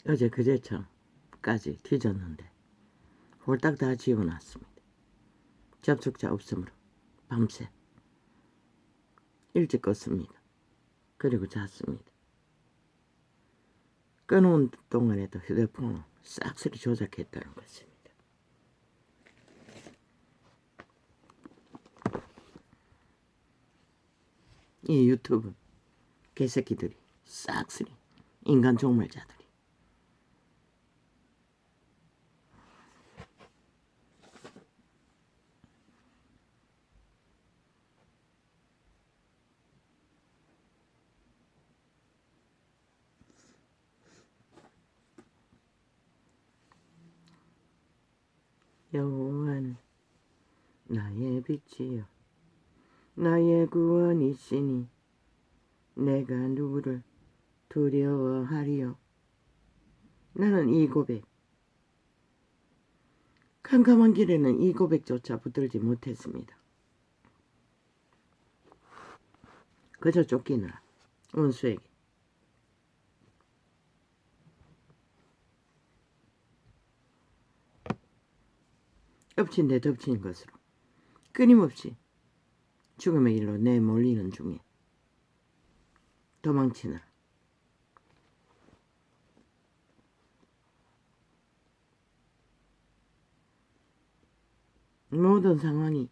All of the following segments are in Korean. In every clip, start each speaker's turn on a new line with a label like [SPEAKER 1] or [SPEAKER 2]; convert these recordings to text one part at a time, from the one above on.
[SPEAKER 1] 어제 그제처럼까지 뒤졌는데 홀딱 다 지워놨습니다. 접촉자 없으므로 밤새 일찍 껐습니다. 그리고 잤습니다. 끊어온 동안에도 휴대폰을 싹쓸이 조작했다는 것입니다. 이 유튜브 개새끼들이 싹쓸이 인간 종말자들이 여호와는 나의 빛이요 나의 구원이시니 내가 누구를 두려워하리요. 나는 이 고백, 캄캄한 길에는 이 고백조차 붙들지 못했습니다. 그저 쫓기느라 원수에게 엎친 데 덮친 것으로 끊임없이 죽음의 길로 내몰리는 중에 도망치느라 모든 상황이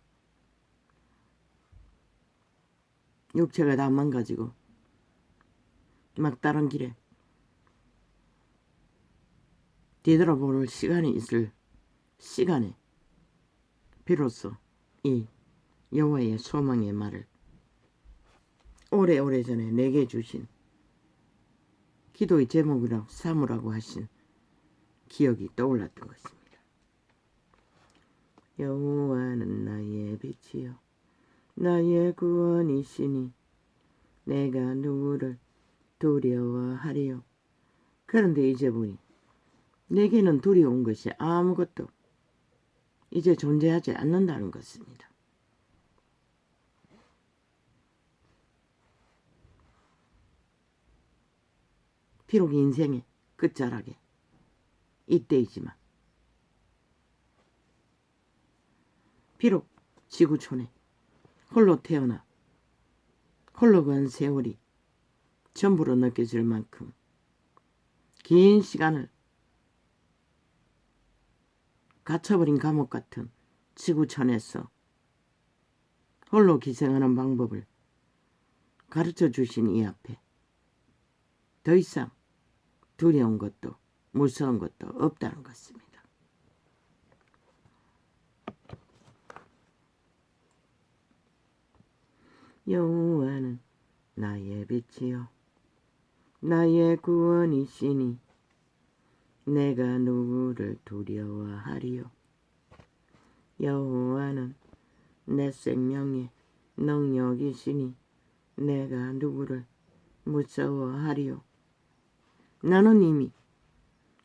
[SPEAKER 1] 육체가 다 망가지고 막다른 길에 뒤돌아볼 시간이 있을 시간에 비로소 이 여호와의 소망의 말을 오래전에 내게 주신 기도의 제목이라고 삼으라고 하신 기억이 떠올랐던 것입니다. 여호와는 나의 빛이요 나의 구원이시니 내가 누구를 두려워하리요. 그런데 이제 보니 내게는 두려운 것이 아무것도 이제 존재하지 않는다는 것입니다. 비록 인생의 끝자락에 이때이지만 비록 지구촌에 홀로 태어나 홀로 간 세월이 전부로 느껴질 만큼 긴 시간을 갇혀버린 감옥 같은 지구촌에서 홀로 기생하는 방법을 가르쳐 주신 이 앞에 더 이상 두려운 것도 무서운 것도 없다는 것입니다. 여호와는 나의 빛이요 나의 구원이시니 내가 누구를 두려워하리요. 여호와는 내 생명의 능력이시니 내가 누구를 무서워하리요. 나는 이미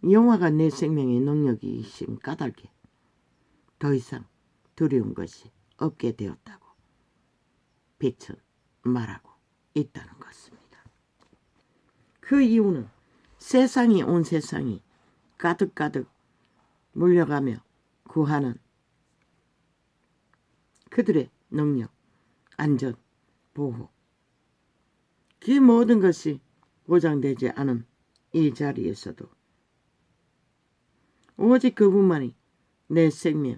[SPEAKER 1] 여호와가 내 생명의 능력이신 까닭에 더 이상 두려운 것이 없게 되었다고 빛은 말하고 있다는 것입니다. 그 이유는 세상이 온 세상이 가득가득 물려가며 구하는 그들의 능력, 안전, 보호 그 모든 것이 보장되지 않은 이 자리에서도 오직 그분만이 내 생명에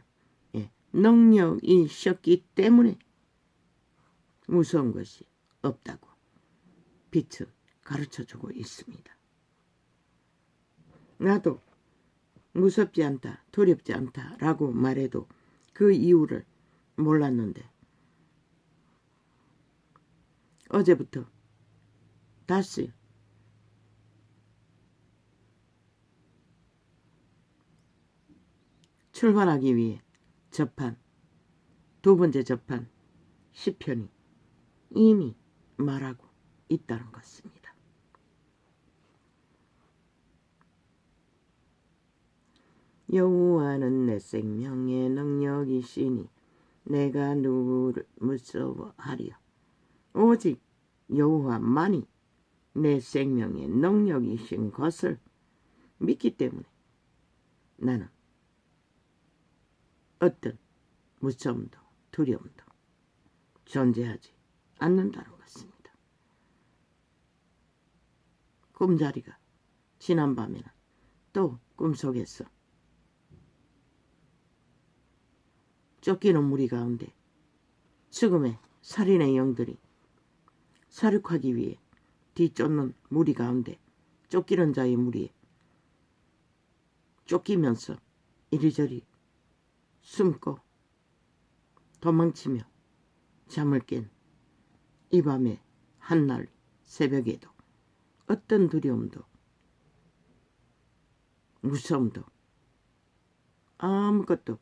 [SPEAKER 1] 능력이셨기 때문에 무서운 것이 없다고 빛은 가르쳐주고 있습니다. 나도 무섭지 않다, 두렵지 않다라고 말해도 그 이유를 몰랐는데 어제부터 다시 출발하기 위해 접한 두 번째 접한 시편이 이미 말하고 있다는 것입니다. 여호와는 내 생명의 능력이시니 내가 누구를 무서워하리요. 오직 여호와만이 내 생명의 능력이신 것을 믿기 때문에 나는 어떤 무서움도 두려움도 존재하지 않는다는 것입니다. 꿈자리가 지난밤에는 또 꿈속에서 쫓기는 무리 가운데 죽음의 살인의 영들이 사륙하기 위해 뒤쫓는 무리 가운데 쫓기는 자의 무리에 쫓기면서 이리저리 숨고 도망치며 잠을 깬 이 밤의 한날 새벽에도 어떤 두려움도 무서움도 아무것도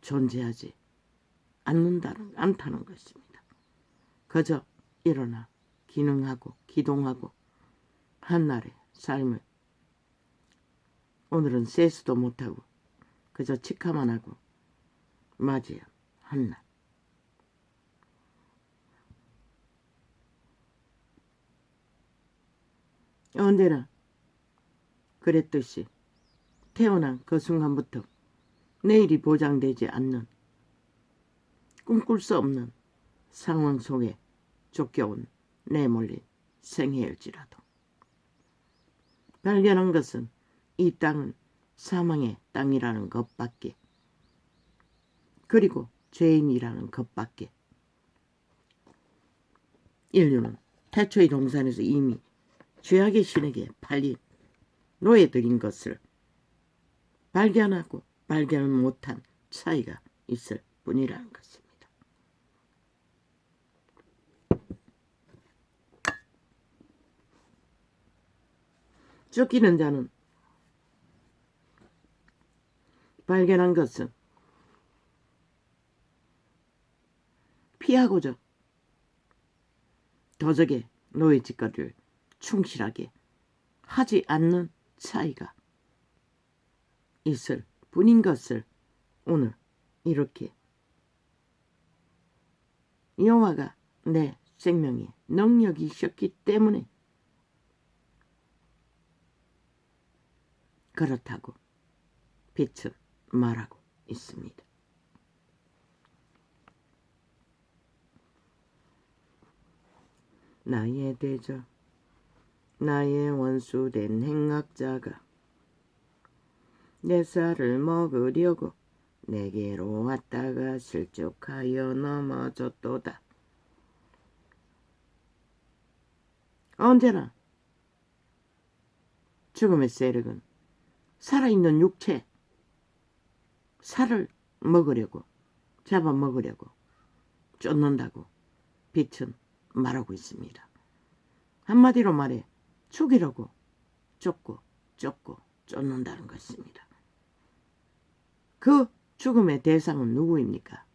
[SPEAKER 1] 존재하지 않다는 것입니다. 그저 일어나 기능하고 기동하고 한날의 삶을 오늘은 세수도 못하고 그저 치카만 하고 맞이한 한날. 언제나 그랬듯이 태어난 그 순간부터 내일이 보장되지 않는 꿈꿀 수 없는 상황 속에 쫓겨온 내몰린 생애일지라도 발견한 것은 이 땅은 사망의 땅이라는 것밖에, 그리고 죄인이라는 것밖에. 인류는 태초의 동산에서 이미 죄악의 신에게 팔린 노예들인 것을 발견하고 발견을 못한 차이가 있을 뿐이라는 것입니다. 쫓기는 자는 발견한 것은 피하고자 도적의 노예 짓거리를 충실하게 하지 않는 차이가 있을 뿐인 것을 오늘 이렇게 여호와가 내 생명에 능력이셨기 때문에 그렇다고 빛은 말하고 있습니다. 나의 대적, 나의 원수된 행악자가 내 살을 먹으려고 내게로 왔다가 실족하여 넘어졌도다. 언제나 죽음의 세력은 살아있는 육체, 살을 먹으려고, 잡아먹으려고 쫓는다고 빛은 말하고 있습니다. 한마디로 말해 죽이려고 쫓고 쫓는다는 것입니다. 그 죽음의 대상은 누구입니까?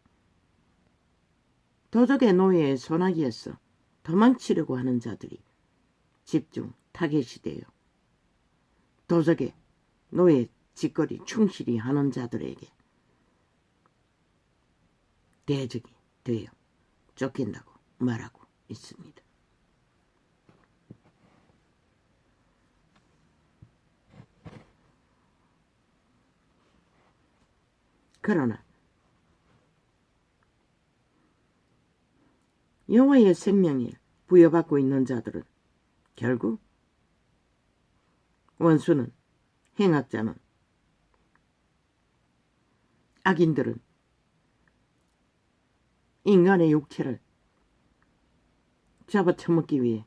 [SPEAKER 1] 도적의 노예의 소나기에서 도망치려고 하는 자들이 집중 타겟이 되어 도적의 노예 짓거리 충실히 하는 자들에게 대적이 되어 쫓긴다고 말하고 있습니다. 그러나 여호와의 생명을 부여받고 있는 자들은 결국 원수는, 행악자는, 악인들은 인간의 육체를 잡아쳐먹기 위해,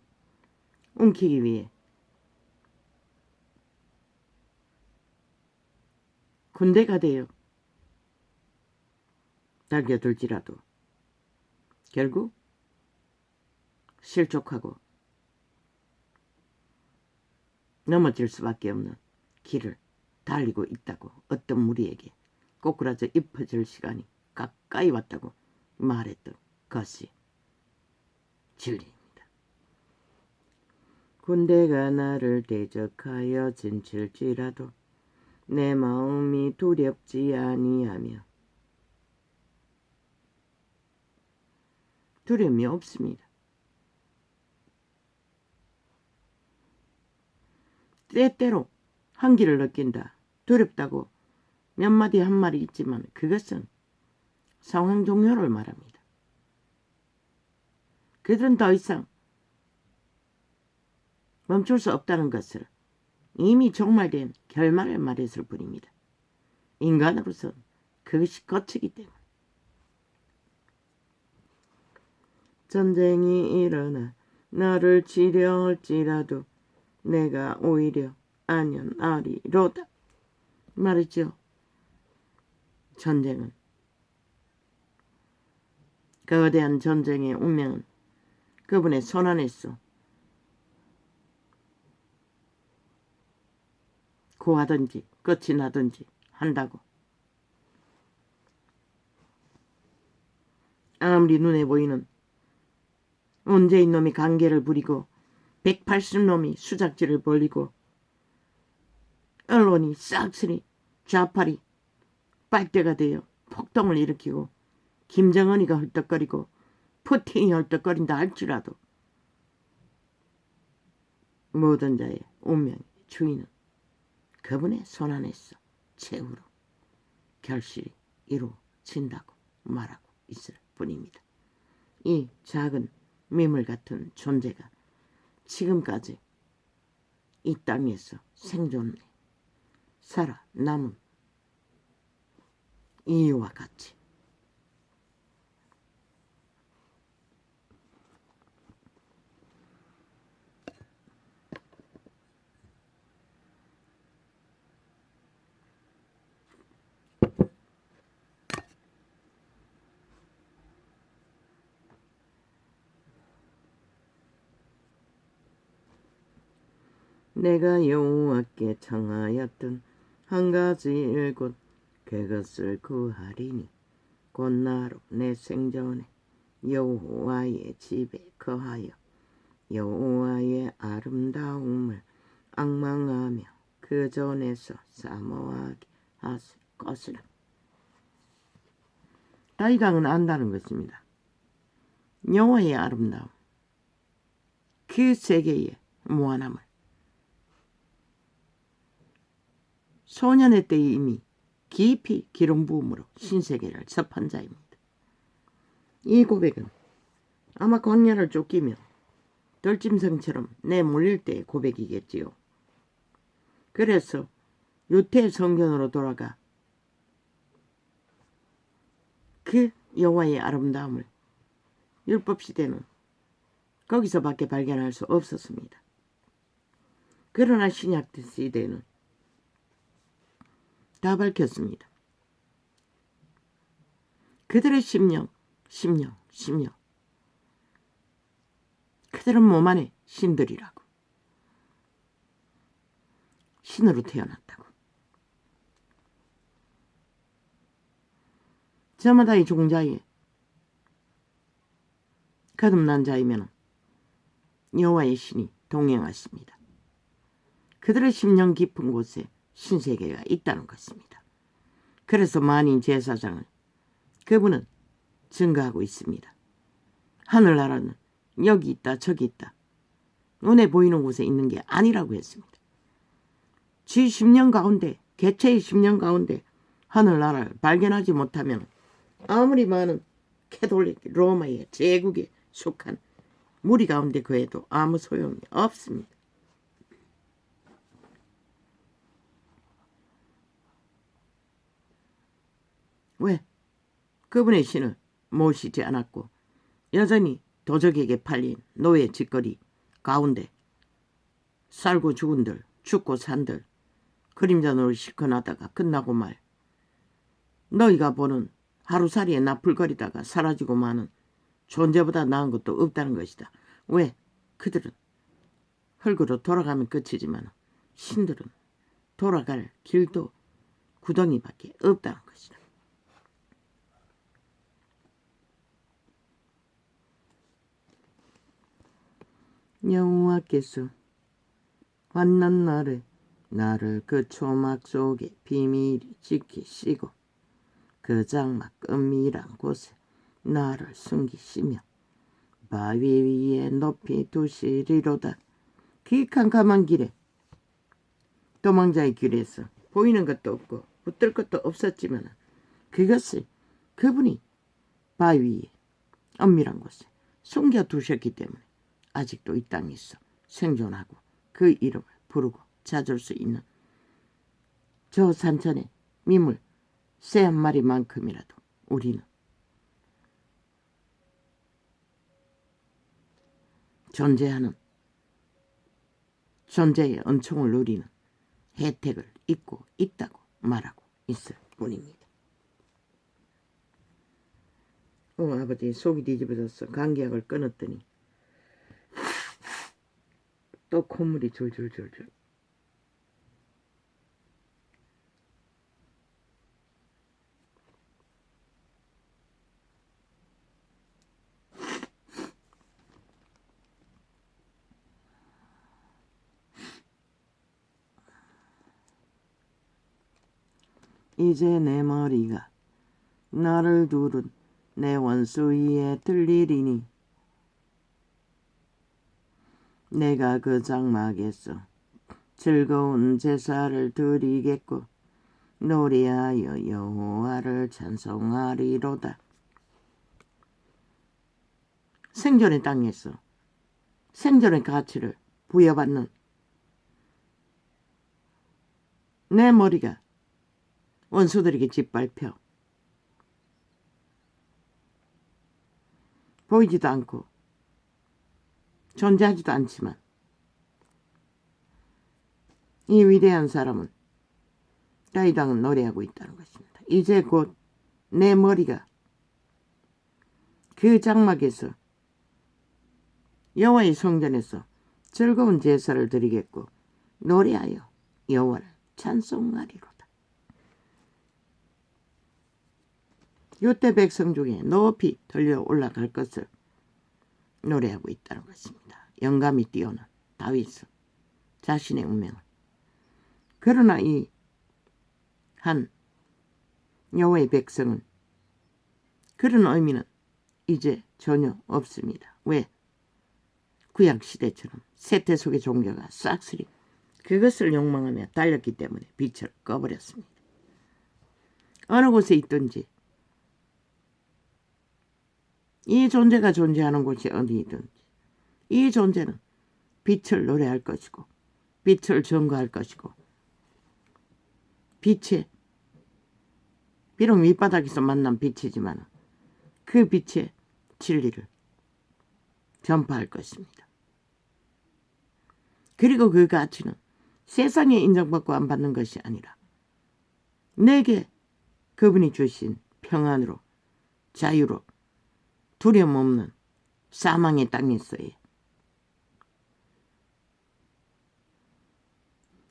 [SPEAKER 1] 움키기 위해 군대가 되어 달겨들지라도 결국 실족하고 넘어질 수밖에 없는 길을 달리고 있다고 어떤 무리에게 꼬꾸라져 읊어질 시간이 가까이 왔다고 말했던 것이 진리입니다. 군대가 나를 대적하여 진칠지라도 내 마음이 두렵지 아니하며, 두려움이 없습니다. 때때로 한기를 느낀다. 두렵다고 몇 마디 한 말이 있지만 그것은 상황 종료를 말합니다. 그들은 더 이상 멈출 수 없다는 것을 이미 종말된 결말을 말했을 뿐입니다. 인간으로서는 그것이 거치기 때문에. 전쟁이 일어나 나를 치려할지라도 내가 오히려 안연아리로다 말했죠. 전쟁은, 거대한 전쟁의 운명은 그분의 손안에서 고하든지 끝이 나든지 한다고. 아무리 눈에 보이는 언제인 놈이 관계를 부리고 180놈이 수작질을 벌리고 언론이 싹쓸이 좌파리 빨대가 되어 폭동을 일으키고 김정은이가 헐떡거리고 푸틴이 헐떡거린다 할지라도 모든 자의 운명의 주인은 그분의 손안에서 최후로 결실이 이루어진다고 말하고 있을 뿐입니다. 이 작은 미물 같은 존재가 지금까지 이 땅에서 생존해 살아남은 이유와 같이 내가 여호와께 청하였던 한 가지 일곧 그것을 구하리니 곧 나로 내 생전에 여호와의 집에 거하여 여호와의 아름다움을 앙망하며 그 전에서 사모하게 하실 것이라. 다윗왕은 안다는 것입니다. 여호와의 아름다움, 그 세계의 무한함을 소년의 때에 이미 깊이 기름 부음으로 신세계를 접한 자입니다. 이 고백은 아마 광야를 쫓기며 들짐승처럼 내몰릴 때의 고백이겠지요. 그래서 유태 성전으로 돌아가 그 여호와의 아름다움을 율법시대는 거기서밖에 발견할 수 없었습니다. 그러나 신약시대는 다 밝혔습니다. 그들의 심령. 그들은 몸 안에 신들이라고. 신으로 태어났다고. 저마다의 종자에 거듭난 자이면 여호와의 신이 동행하십니다. 그들의 심령 깊은 곳에 신세계가 있다는 것입니다. 그래서 만인 제사장을 그분은 증거하고 있습니다. 하늘나라는 여기 있다 저기 있다 눈에 보이는 곳에 있는 게 아니라고 했습니다. 지 심령 가운데, 개체의 심령 가운데 하늘나라를 발견하지 못하면 아무리 많은 캐톨릭 로마의 제국에 속한 무리 가운데 거해도 아무 소용이 없습니다. 왜? 그분의 신을 모시지 않았고 여전히 도적에게 팔린 노예 짓거리 가운데 살고 죽은들, 죽고 산들 그림자 노릇 실컷 하다가 끝나고 말 너희가 보는 하루살이에 나풀거리다가 사라지고 마는 존재보다 나은 것도 없다는 것이다. 왜? 그들은 흙으로 돌아가면 끝이지만 신들은 돌아갈 길도 구덩이밖에 없다는 것이다. 여호와께서 환난 날에 나를 그 초막 속에 비밀히 지키시고 그 장막 은밀한 곳에 나를 숨기시며 바위 위에 높이 두시리로다. 그 캄캄한 길에 도망자의 길에서 보이는 것도 없고 붙들 것도 없었지만 그것을 그분이 바위에 엄밀한 곳에 숨겨두셨기 때문에 아직도 이 땅에서 생존하고 그 이름을 부르고 찾을 수 있는 저 산천의 미물 새 한 마리만큼이라도 우리는 존재의 은총을 누리는 혜택을 잊고 있다고 말하고 있을 뿐입니다. 아버지 속이 뒤집어졌어. 감기약을 끊었더니 또 콧물이 줄줄줄줄. 이제 내 머리가 나를 두른 내 원수 위에 들리리니 내가 그 장막에서 즐거운 제사를 드리겠고 노래하여 여호와를 찬송하리로다. 생존의 땅에서 생존의 가치를 부여받는 내 머리가 원수들에게 짓밟혀 보이지도 않고 존재하지도 않지만 이 위대한 사람은 다윗왕은 노래하고 있다는 것입니다. 이제 곧 내 머리가 그 장막에서 여호와의 성전에서 즐거운 제사를 드리겠고 노래하여 여호와를 찬송하리로다. 요때 백성 중에 높이 들려 올라갈 것을 노래하고 있다는 것입니다. 영감이 뛰어난 다윗은 자신의 운명을. 그러나 이 한 여호와의 백성은 그런 의미는 이제 전혀 없습니다. 왜? 구약시대처럼 세태 속의 종교가 싹쓸이 그것을 욕망하며 달렸기 때문에 빛을 꺼버렸습니다. 어느 곳에 있든지 이 존재가 존재하는 곳이 어디든지 이 존재는 빛을 노래할 것이고 빛을 증거할 것이고 빛의 비록 밑바닥에서 만난 빛이지만 그 빛의 진리를 전파할 것입니다. 그리고 그 가치는 세상에 인정받고 안 받는 것이 아니라 내게 그분이 주신 평안으로 자유로 두려움 없는 사망의 땅에서의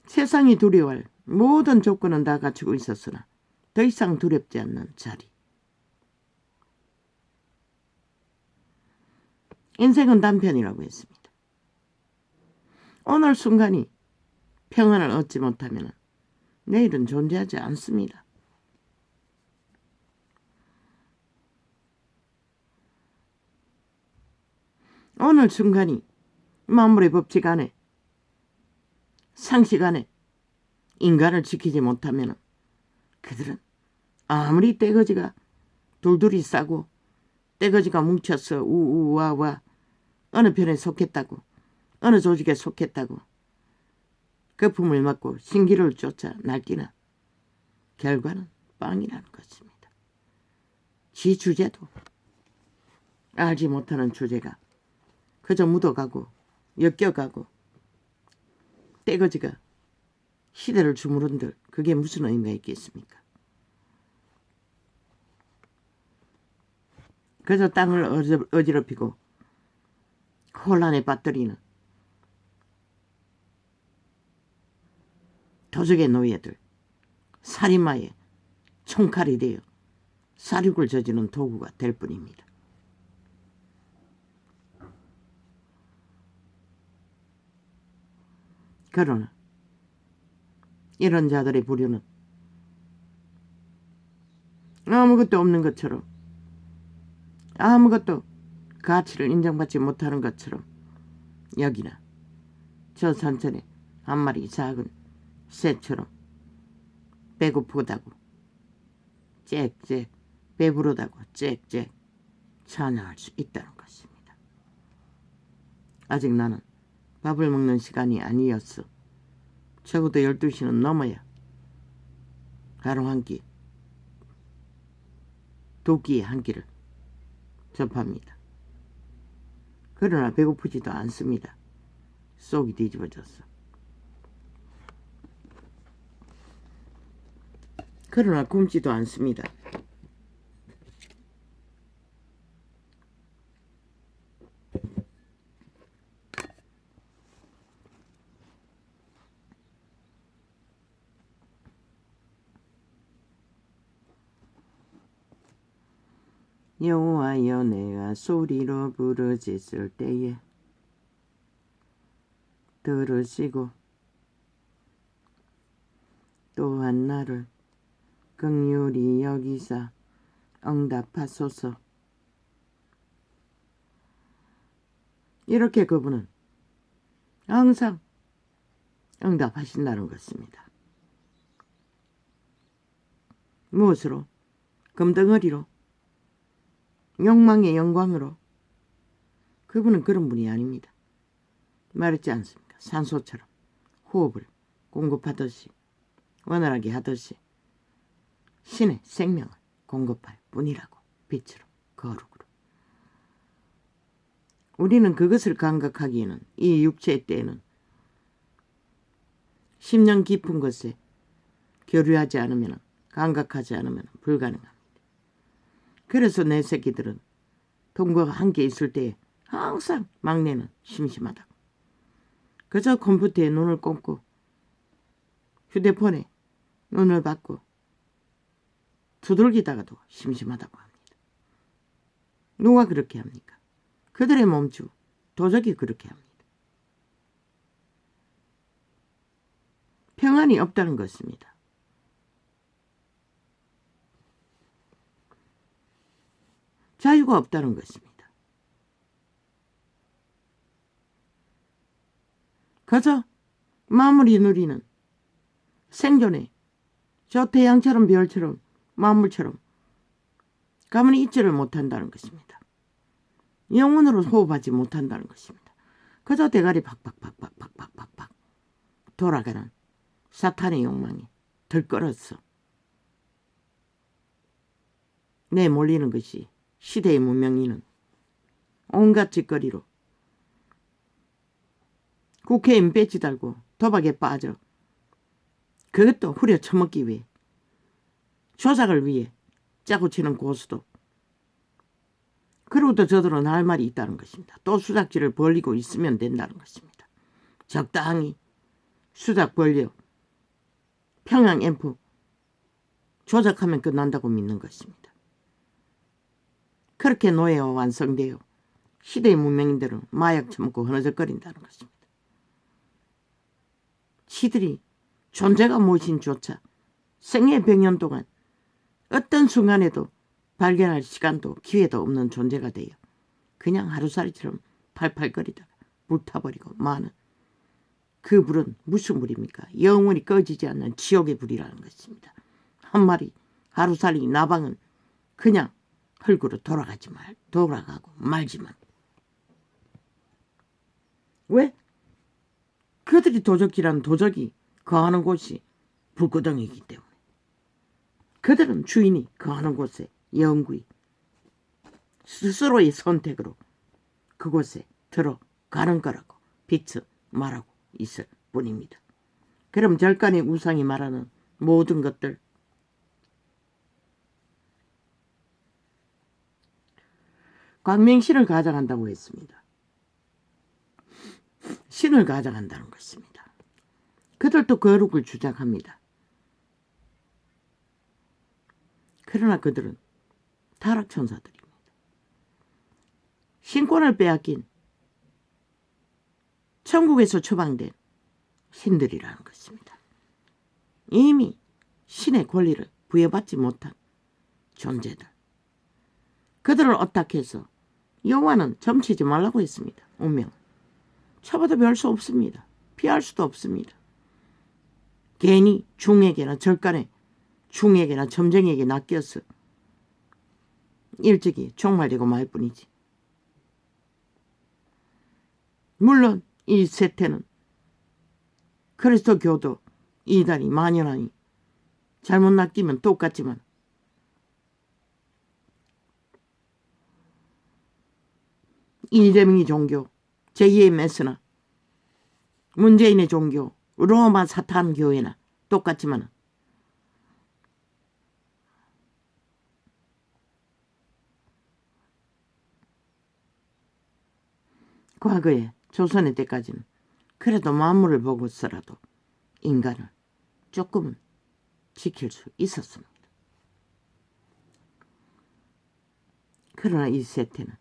[SPEAKER 1] 세상이 두려워할 모든 조건은 다 갖추고 있었으나 더 이상 두렵지 않는 자리. 인생은 단편이라고 했습니다. 오늘 순간이 평안을 얻지 못하면 내일은 존재하지 않습니다. 오늘 순간이 만물의 법칙 안에 상식 안에 인간을 지키지 못하면 그들은 아무리 떼거지가 둘둘이 싸고 떼거지가 뭉쳐서 우우와와 어느 편에 속했다고 어느 조직에 속했다고 거품을 맞고 신기를 쫓아 날뛰나 결과는 빵이라는 것입니다. 지 주제도 알지 못하는 주제가 그저 묻어가고 엮여가고 떼거지가 시대를 주무른들 그게 무슨 의미가 있겠습니까? 그저 땅을 어지럽히고 혼란에 빠뜨리는 도적의 노예들, 살인마의 총칼이 되어 사륙을 저지르는 도구가 될 뿐입니다. 그러나 이런 자들의 부류는 아무것도 없는 것처럼 아무것도 가치를 인정받지 못하는 것처럼 여기나 저 산천에 한 마리 작은 새처럼 배고프다고 짹짹, 배부르다고 짹짹 찬양할 수 있다는 것입니다. 아직 나는 밥을 먹는 시간이 아니었어. 적어도 12시는 넘어야 하루 한 끼, 두 끼에 한 끼를 접합니다. 그러나 배고프지도 않습니다. 속이 뒤집어졌어. 그러나 굶지도 않습니다. 여호와여, 내가 소리로 부르짖을 때에 들으시고 또한 나를 긍휼히 여기사 응답하소서. 이렇게 그분은 항상 응답하신다는 것입니다. 무엇으로? 금덩어리로? 욕망의 영광으로? 그분은 그런 분이 아닙니다. 말했지 않습니까? 산소처럼 호흡을 공급하듯이, 원활하게 하듯이 신의 생명을 공급할 뿐이라고. 빛으로, 거룩으로. 우리는 그것을 감각하기에는, 이 육체의 때에는 심령 깊은 것에 교류하지 않으면, 감각하지 않으면 불가능합니다. 그래서 내 새끼들은 동거가 함께 있을 때에 항상 막내는 심심하다고. 그저 컴퓨터에 눈을 꽂고 휴대폰에 눈을 받고 두들기다가도 심심하다고 합니다. 누가 그렇게 합니까? 그들의 몸주 도적이 그렇게 합니다. 평안이 없다는 것입니다. 자유가 없다는 것입니다. 그저 마무리 누리는 생존의 저 태양처럼 별처럼 만물처럼 가만히 있지를 못한다는 것입니다. 영혼으로 호흡하지 못한다는 것입니다. 그저 대가리 팍팍팍팍팍팍팍 돌아가는 사탄의 욕망이 들끓었어. 내몰리는 것이 시대의 문명인은 온갖 짓거리로 국회의원 배지 달고 도박에 빠져, 그것도 후려 처먹기 위해, 조작을 위해 짜고 치는 고수도. 그러고도 저들은 할 말이 있다는 것입니다. 또 수작질을 벌리고 있으면 된다는 것입니다. 적당히 수작 벌려 평양 앰프 조작하면 끝난다고 믿는 것입니다. 그렇게 노예와 완성되어 시대의 문명인들은 마약 처먹고 흐느적거린다는 것입니다. 시들이 존재가 무엇인조차 생애 100년 동안 어떤 순간에도 발견할 시간도 기회도 없는 존재가 되어 그냥 하루살이처럼 팔팔거리다가 불타버리고 마는 그 불은 무슨 불입니까? 영원히 꺼지지 않는 지옥의 불이라는 것입니다. 한 마리 하루살이 나방은 그냥 흙으로 돌아가고 말지만. 왜? 그들이 도적이란 도적이 거하는 곳이 불구덩이이기 때문에. 그들은 주인이 거하는 곳에 영구히 스스로의 선택으로 그곳에 들어가는 거라고 빛을 말하고 있을 뿐입니다. 그럼 절간의 우상이 말하는 모든 것들, 광명신을 가장한다고 했습니다. 신을 가장한다는 것입니다. 그들도 거룩을 주장합니다. 그러나 그들은 타락천사들입니다. 신권을 빼앗긴 천국에서 처방된 신들이라는 것입니다. 이미 신의 권리를 부여받지 못한 존재들. 그들을 어떻게해서 여호와는 점치지 말라고 했습니다. 운명. 쳐봐도 별 수 없습니다. 피할 수도 없습니다. 괜히 중에게나 절간에 중에게나 점쟁이에게 낚여서 일찍이 종말되고 말 뿐이지. 물론 이 세태는 그리스도교도 이단이 만연하니 잘못 낚이면 똑같지만 이재명이 종교, 제2의 메스나 문재인의 종교, 로마 사탄 교회나 똑같지만 과거에 조선의 때까지는 그래도 만물을 보고서라도 인간을 조금은 지킬 수 있었습니다. 그러나 이 세태는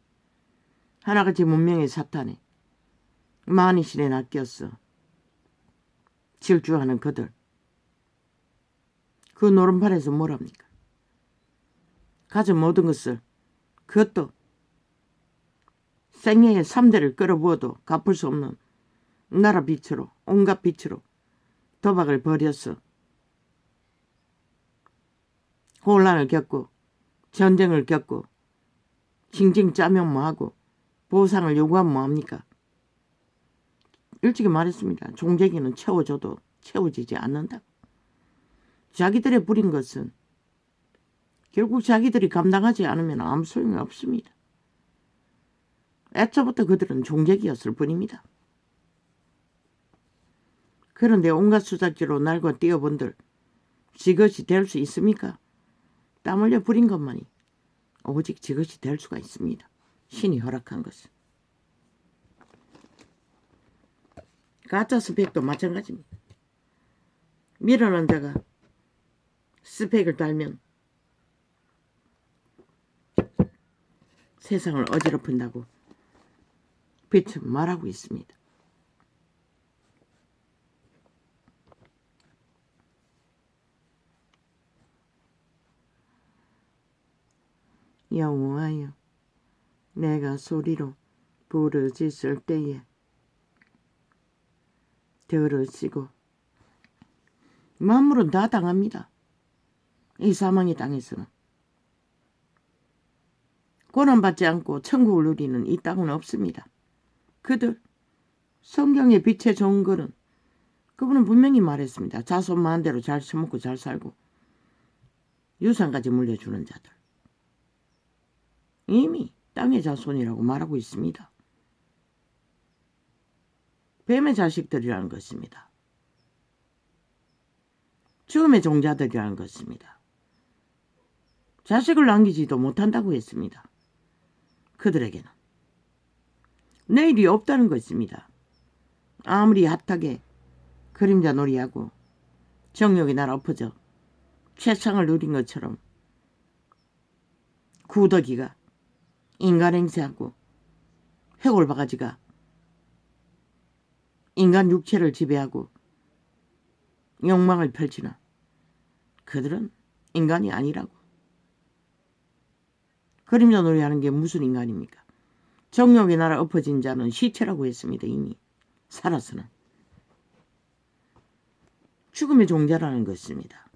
[SPEAKER 1] 하나같이 문명의 사탄에 만이신에 낚였어 질주하는 그들, 그 노름판에서 뭘 합니까? 가진 모든 것을, 그것도 생애의 3대를 끌어부어도 갚을 수 없는 나라 빛으로, 온갖 빛으로 도박을 벌였어 혼란을 겪고 전쟁을 겪고 징징 짜면 뭐하고 보상을 요구하면 뭐합니까? 일찍이 말했습니다. 종재기는 채워줘도 채워지지 않는다. 자기들의 부린 것은 결국 자기들이 감당하지 않으면 아무 소용이 없습니다. 애초부터 그들은 종재기였을 뿐입니다. 그런데 온갖 수작지로 날고 뛰어본들 지것이 될 수 있습니까? 땀 흘려 부린 것만이 오직 지것이 될 수가 있습니다. 신이 허락한 것은. 가짜 스펙도 마찬가지입니다. 밀어넣은 자가 스펙을 달면 세상을 어지럽힌다고 빛은 말하고 있습니다. 여호와여, 내가 소리로 부르짖을 때에 들으시고. 만물은 다 당합니다. 이 사망의 땅에서는. 고난받지 않고 천국을 누리는 이 땅은 없습니다. 그들 성경의 빛의 좋은 거는 그분은 분명히 말했습니다. 자손 마음대로 잘 처먹고 잘 살고 유산까지 물려주는 자들. 이미 땅의 자손이라고 말하고 있습니다. 뱀의 자식들이라는 것입니다. 죽음의 종자들이라는 것입니다. 자식을 남기지도 못한다고 했습니다. 그들에게는 내일이 없다는 것입니다. 아무리 핫하게 그림자 놀이하고 정욕이 날 엎어져 최상을 누린 것처럼 구더기가 인간 행세하고 해골바가지가 인간 육체를 지배하고 욕망을 펼치나 그들은 인간이 아니라고. 그림자 놀이하는 게 무슨 인간입니까? 정욕의 나라 엎어진 자는 시체라고 했습니다. 이미 살아서는. 죽음의 종자라는 것입니다.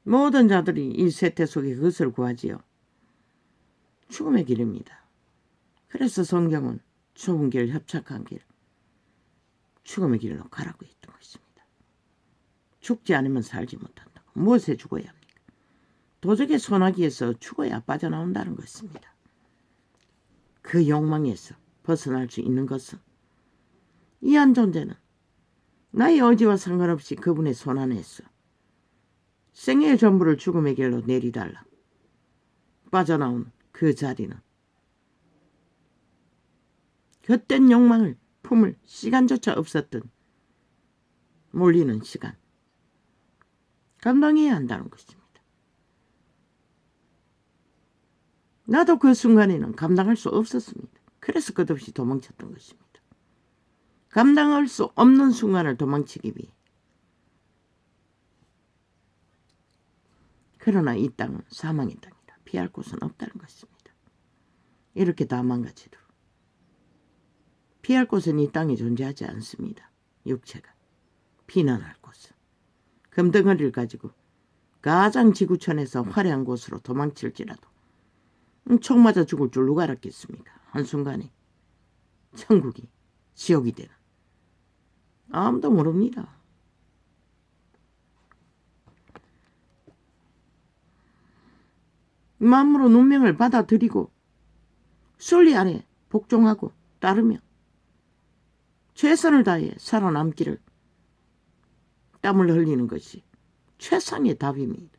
[SPEAKER 1] 모든 자들이 이 세태 속에 그것을 구하지요. 죽음의 길입니다. 그래서 성경은 좁은 길, 협착한 길, 죽음의 길로 가라고 했던 것입니다. 죽지 않으면 살지 못한다고. 무엇에 죽어야 합니까? 도적의 소나기에서 죽어야 빠져나온다는 것입니다. 그 욕망에서 벗어날 수 있는 것은 이 한 존재는 나의 의지와 상관없이 그분의 손 안에서 생애의 전부를 죽음의 길로 내리달라. 빠져나온 그 자리는 헛된 욕망을 품을 시간조차 없었던 몰리는 시간. 감당해야 한다는 것입니다. 나도 그 순간에는 감당할 수 없었습니다. 그래서 끝없이 도망쳤던 것입니다. 감당할 수 없는 순간을 도망치기 위해. 그러나 이 땅은 사망의 땅이다. 피할 곳은 없다는 것입니다. 이렇게 다 망가지도록. 피할 곳은 이 땅에 존재하지 않습니다. 육체가. 피난할 곳은 금덩어리를 가지고 가장 지구촌에서 화려한 곳으로 도망칠지라도 총 맞아 죽을 줄 누가 알았겠습니까? 한순간에 천국이 지옥이 되는. 아무도 모릅니다. 마음으로 운명을 받아들이고 순리 안에 복종하고 따르며 최선을 다해 살아남기를 땀을 흘리는 것이 최상의 답입니다.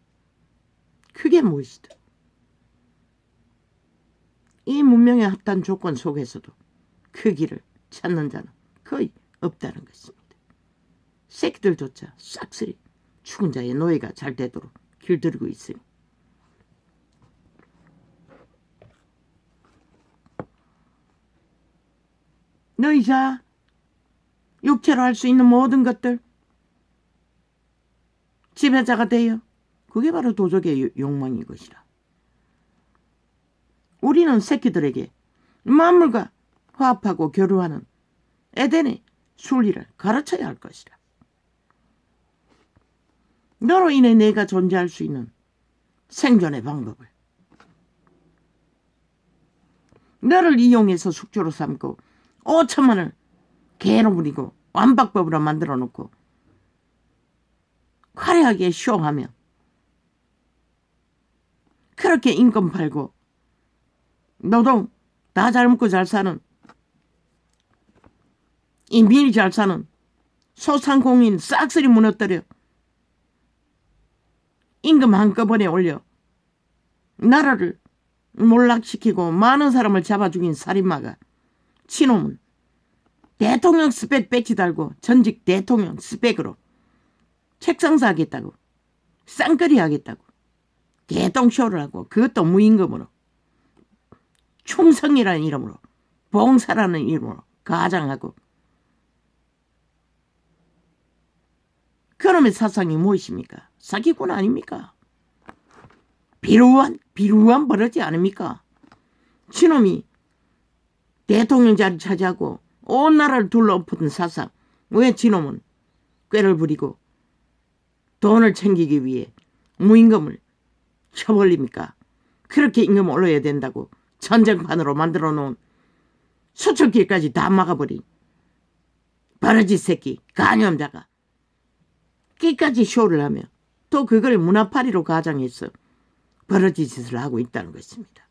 [SPEAKER 1] 그게 무엇이든 이 문명의 합단 조건 속에서도 그 길을 찾는 자는 거의 없다는 것입니다. 새끼들조차 싹쓸이 죽은 자의 노예가 잘 되도록 길들이고 있으니 너희 자 육체로 할 수 있는 모든 것들 지배자가 되어 그게 바로 도적의 욕망인 것이라. 우리는 새끼들에게 만물과 화합하고 교류하는 에덴의 순리를 가르쳐야 할 것이라. 너로 인해 내가 존재할 수 있는 생존의 방법을 너를 이용해서 숙주로 삼고 5천만을 개로 부리고 완박법으로 만들어 놓고 화려하게 쇼하며 그렇게 인권 팔고 노동 다 잘 먹고 잘 사는 인민이 잘 사는 소상공인 싹쓸이 무너뜨려 임금 한꺼번에 올려 나라를 몰락시키고 많은 사람을 잡아 죽인 살인마가 치놈은 대통령 스펙 배지 달고 전직 대통령 스펙으로 책상사 하겠다고 쌍거리 하겠다고 개똥쇼를 하고 그것도 무임금으로 충성이라는 이름으로 봉사라는 이름으로 가장하고 그놈의 사상이 무엇입니까? 사기꾼 아닙니까? 비루한 버릇이 아닙니까? 지놈이 대통령 자리 차지하고 온 나라를 둘러엎은 사상. 왜 지놈은 꾀를 부리고 돈을 챙기기 위해 무임금을 쳐벌립니까? 그렇게 임금 올려야 된다고 전쟁판으로 만들어 놓은 수출길까지 다 막아버린 버러지 새끼 간염자가 끼까지 쇼를 하며 또 그걸 문화파리로 가장해서 버러지 짓을 하고 있다는 것입니다.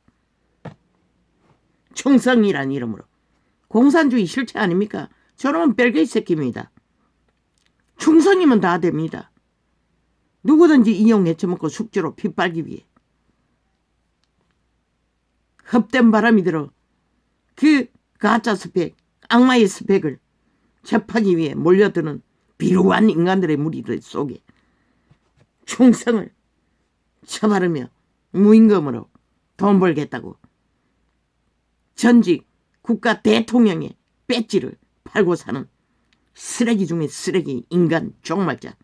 [SPEAKER 1] 충성이란 이름으로 공산주의 실체 아닙니까? 저놈은 뺄개이 새끼입니다. 충성이면 다 됩니다. 누구든지 이용해 처먹고 숙주로 피 빨기 위해 흡된 바람이 들어 그 가짜 스펙, 악마의 스펙을 접하기 위해 몰려드는 비루한 인간들의 무리들 속에 충성을 처바르며 무임금으로 돈 벌겠다고 전직 국가 대통령의 배지를 팔고 사는 쓰레기 중에 쓰레기 인간 종말자.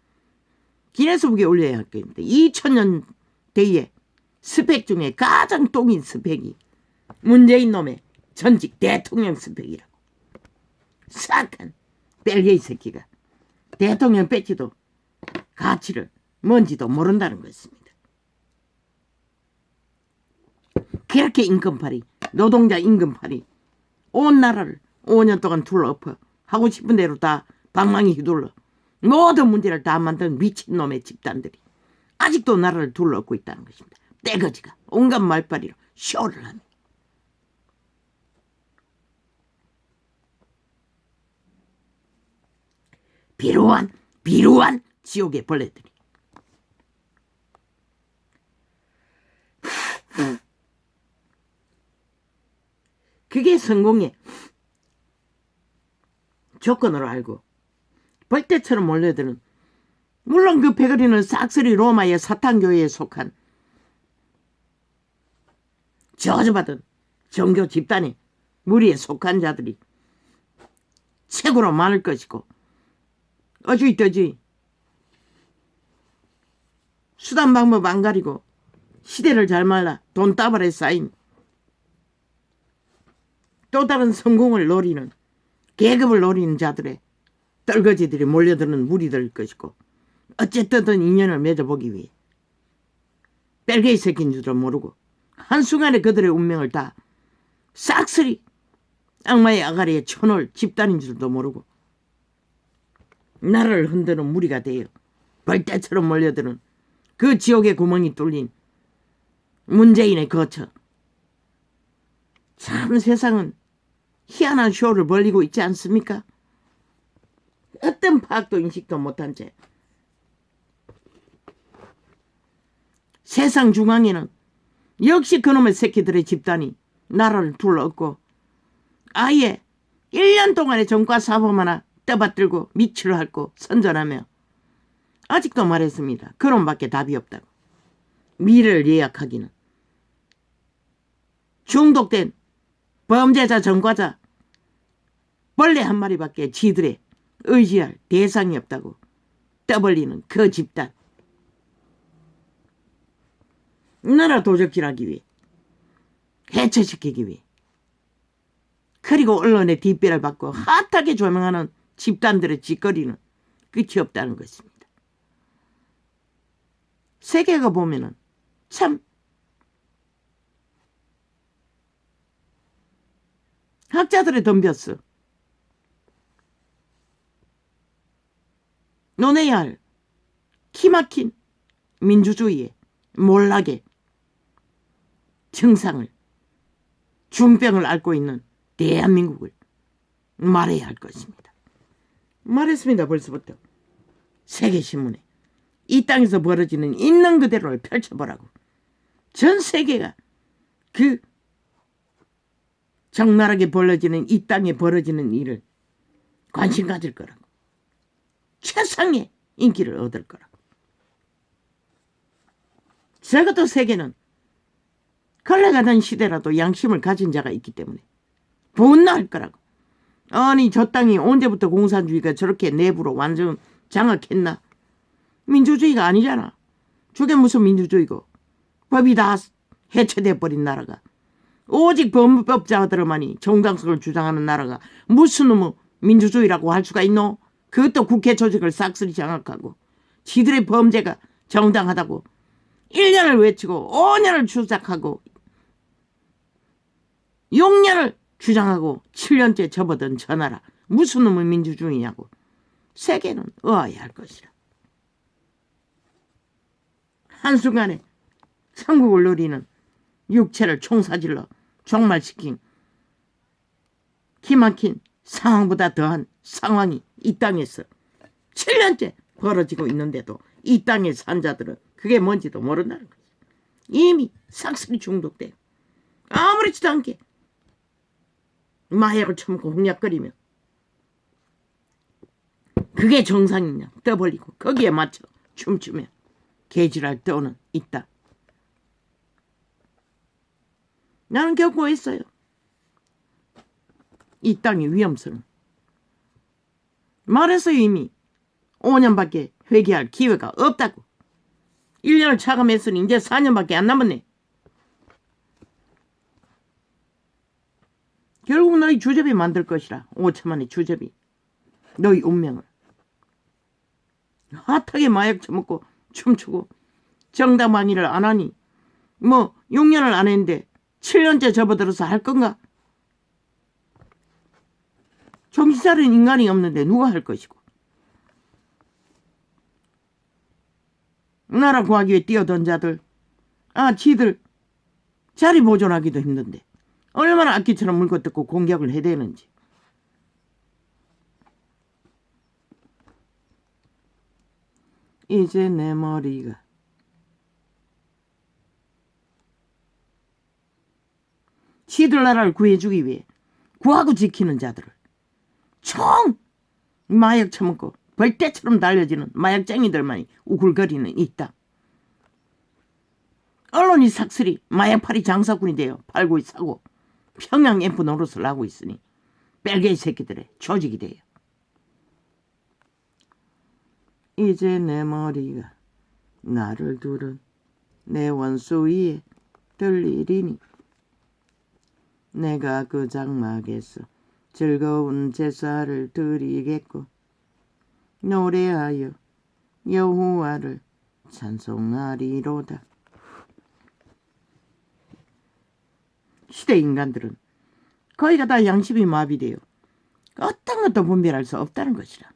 [SPEAKER 1] 기네스북에 올려야 할겠는데 2000년 대에 스펙 중에 가장 똥인 스펙이 문재인 놈의 전직 대통령 스펙이라고. 싹한 뺄개이 새끼가 대통령 배지도 가치를 뭔지도 모른다는 것입니다. 그렇게 임금팔이, 노동자 임금팔이 온 나라를 5년 동안 둘러엎어 하고 싶은 대로 다 방망이 휘둘러 모든 문제를 다 만든 미친놈의 집단들이 아직도 나라를 둘러엎고 있다는 것입니다. 떼거지가 온갖 말빨이로 쇼를 하며 비루한 지옥의 벌레들이. 그게 성공의 조건으로 알고 벌떼처럼 몰려드는, 물론 그 베거리는 싹쓸이 로마의 사탄교회에 속한 저주받은 종교 집단의 무리에 속한 자들이 최고로 많을 것이고 어주이떠지 수단 방법 안 가리고 시대를 잘 말라 돈다발에 쌓인 또 다른 성공을 노리는, 계급을 노리는 자들의 떨거지들이 몰려드는 무리들 것이고 어쨌든 인연을 맺어보기 위해 뺄개이 새끼인 줄도 모르고 한순간에 그들의 운명을 다 싹쓸이 악마의 아가리에 쳐놓을 집단인 줄도 모르고 나라를 흔드는 무리가 되어 벌떼처럼 몰려드는 그 지옥의 구멍이 뚫린 문재인의 거처. 참 세상은 희한한 쇼를 벌리고 있지 않습니까? 어떤 파악도 인식도 못한 채 세상 중앙에는 역시 그놈의 새끼들의 집단이 나라를 둘러엎고 아예 1년 동안의 정과 사범 하나 떠받들고 미치를 핥고 선전하며 아직도 말했습니다. 그놈밖에 답이 없다고. 미래를 예약하기는 중독된 범죄자 전과자 벌레 한 마리밖에 지들의 의지할 대상이 없다고 떠벌리는 그 집단. 나라 도적질하기 위해 해체시키기 위해 그리고 언론의 뒷배를 받고 핫하게 조명하는 집단들의 짓거리는 끝이 없다는 것입니다. 세계가 보면은 참 학자들의 덤벼서 논해야 할 키막힌 민주주의의 몰락의 증상을 중병을 앓고 있는 대한민국을 말해야 할 것입니다. 말했습니다. 벌써부터. 세계신문에 이 땅에서 벌어지는 있는 그대로를 펼쳐보라고. 전 세계가 그 적나라하게 벌어지는 이 땅에 벌어지는 일을 관심 가질 거라고. 최상의 인기를 얻을 거라고. 적어도 세계는 걸레가던 시대라도 양심을 가진 자가 있기 때문에 분노할 거라고. 아니 저 땅이 언제부터 공산주의가 저렇게 내부로 완전 장악했나. 민주주의가 아니잖아. 저게 무슨 민주주의고. 법이 다 해체돼 버린 나라가 오직 범법자들만이 정당성을 주장하는 나라가 무슨 놈의 민주주의라고 할 수가 있노. 그것도 국회 조직을 싹쓸이 장악하고 지들의 범죄가 정당하다고 1년을 외치고 5년을 주작하고 6년을 주장하고 7년째 접어든 저 나라 무슨 놈의 민주주의냐고. 세계는 의아해 할 것이라. 한순간에 천국을 누리는 육체를 총사질러 종말시킨 기막힌 상황보다 더한 상황이 이 땅에서 7년째 벌어지고 있는데도 이 땅의 산자들은 그게 뭔지도 모른다는 거지. 이미 싹쓸이 중독돼요. 아무렇지도 않게 마약을 처먹고 홍약거리며 그게 정상이냐 떠벌리고 거기에 맞춰 춤추며 개지랄 떠오는 이 땅. 나는 겪고있어요. 이 땅의 위험성을. 말했어요. 이미 5년밖에 회개할 기회가 없다고. 1년을 차감했으니 이제 4년밖에 안 남았네. 결국 너희 주접이 만들 것이라. 5천만의 주접이 너희 운명을. 핫하게 마약 처먹고 춤추고 정당방위를 안 하니 뭐 6년을 안 했는데 7년째 접어들어서 할 건가? 정신 차린 인간이 없는데 누가 할 것이고. 나라 구하기 위해 뛰어든 자들, 지들 자리 보존하기도 힘든데 얼마나 악기처럼 물고 뜯고 공격을 해대는지. 이제 내 머리가 지들 나라를 구해주기 위해 구하고 지키는 자들을 총 마약 처먹고 벌떼처럼 달려지는 마약쟁이들만이 우글거리는 이 땅. 언론이 삭슬이 마약팔이 장사꾼이 되어 팔고 사고 평양 앰프 노릇을 하고 있으니 뺄개이 새끼들의 조직이 돼요. 이제 내 머리가 나를 두른 내 원수 위에 들리리니 내가 그 장막에서 즐거운 제사를 드리겠고 노래하여 여호와를 찬송하리로다. 시대 인간들은 거의가 다 양심이 마비되어 어떤 것도 분별할 수 없다는 것이라.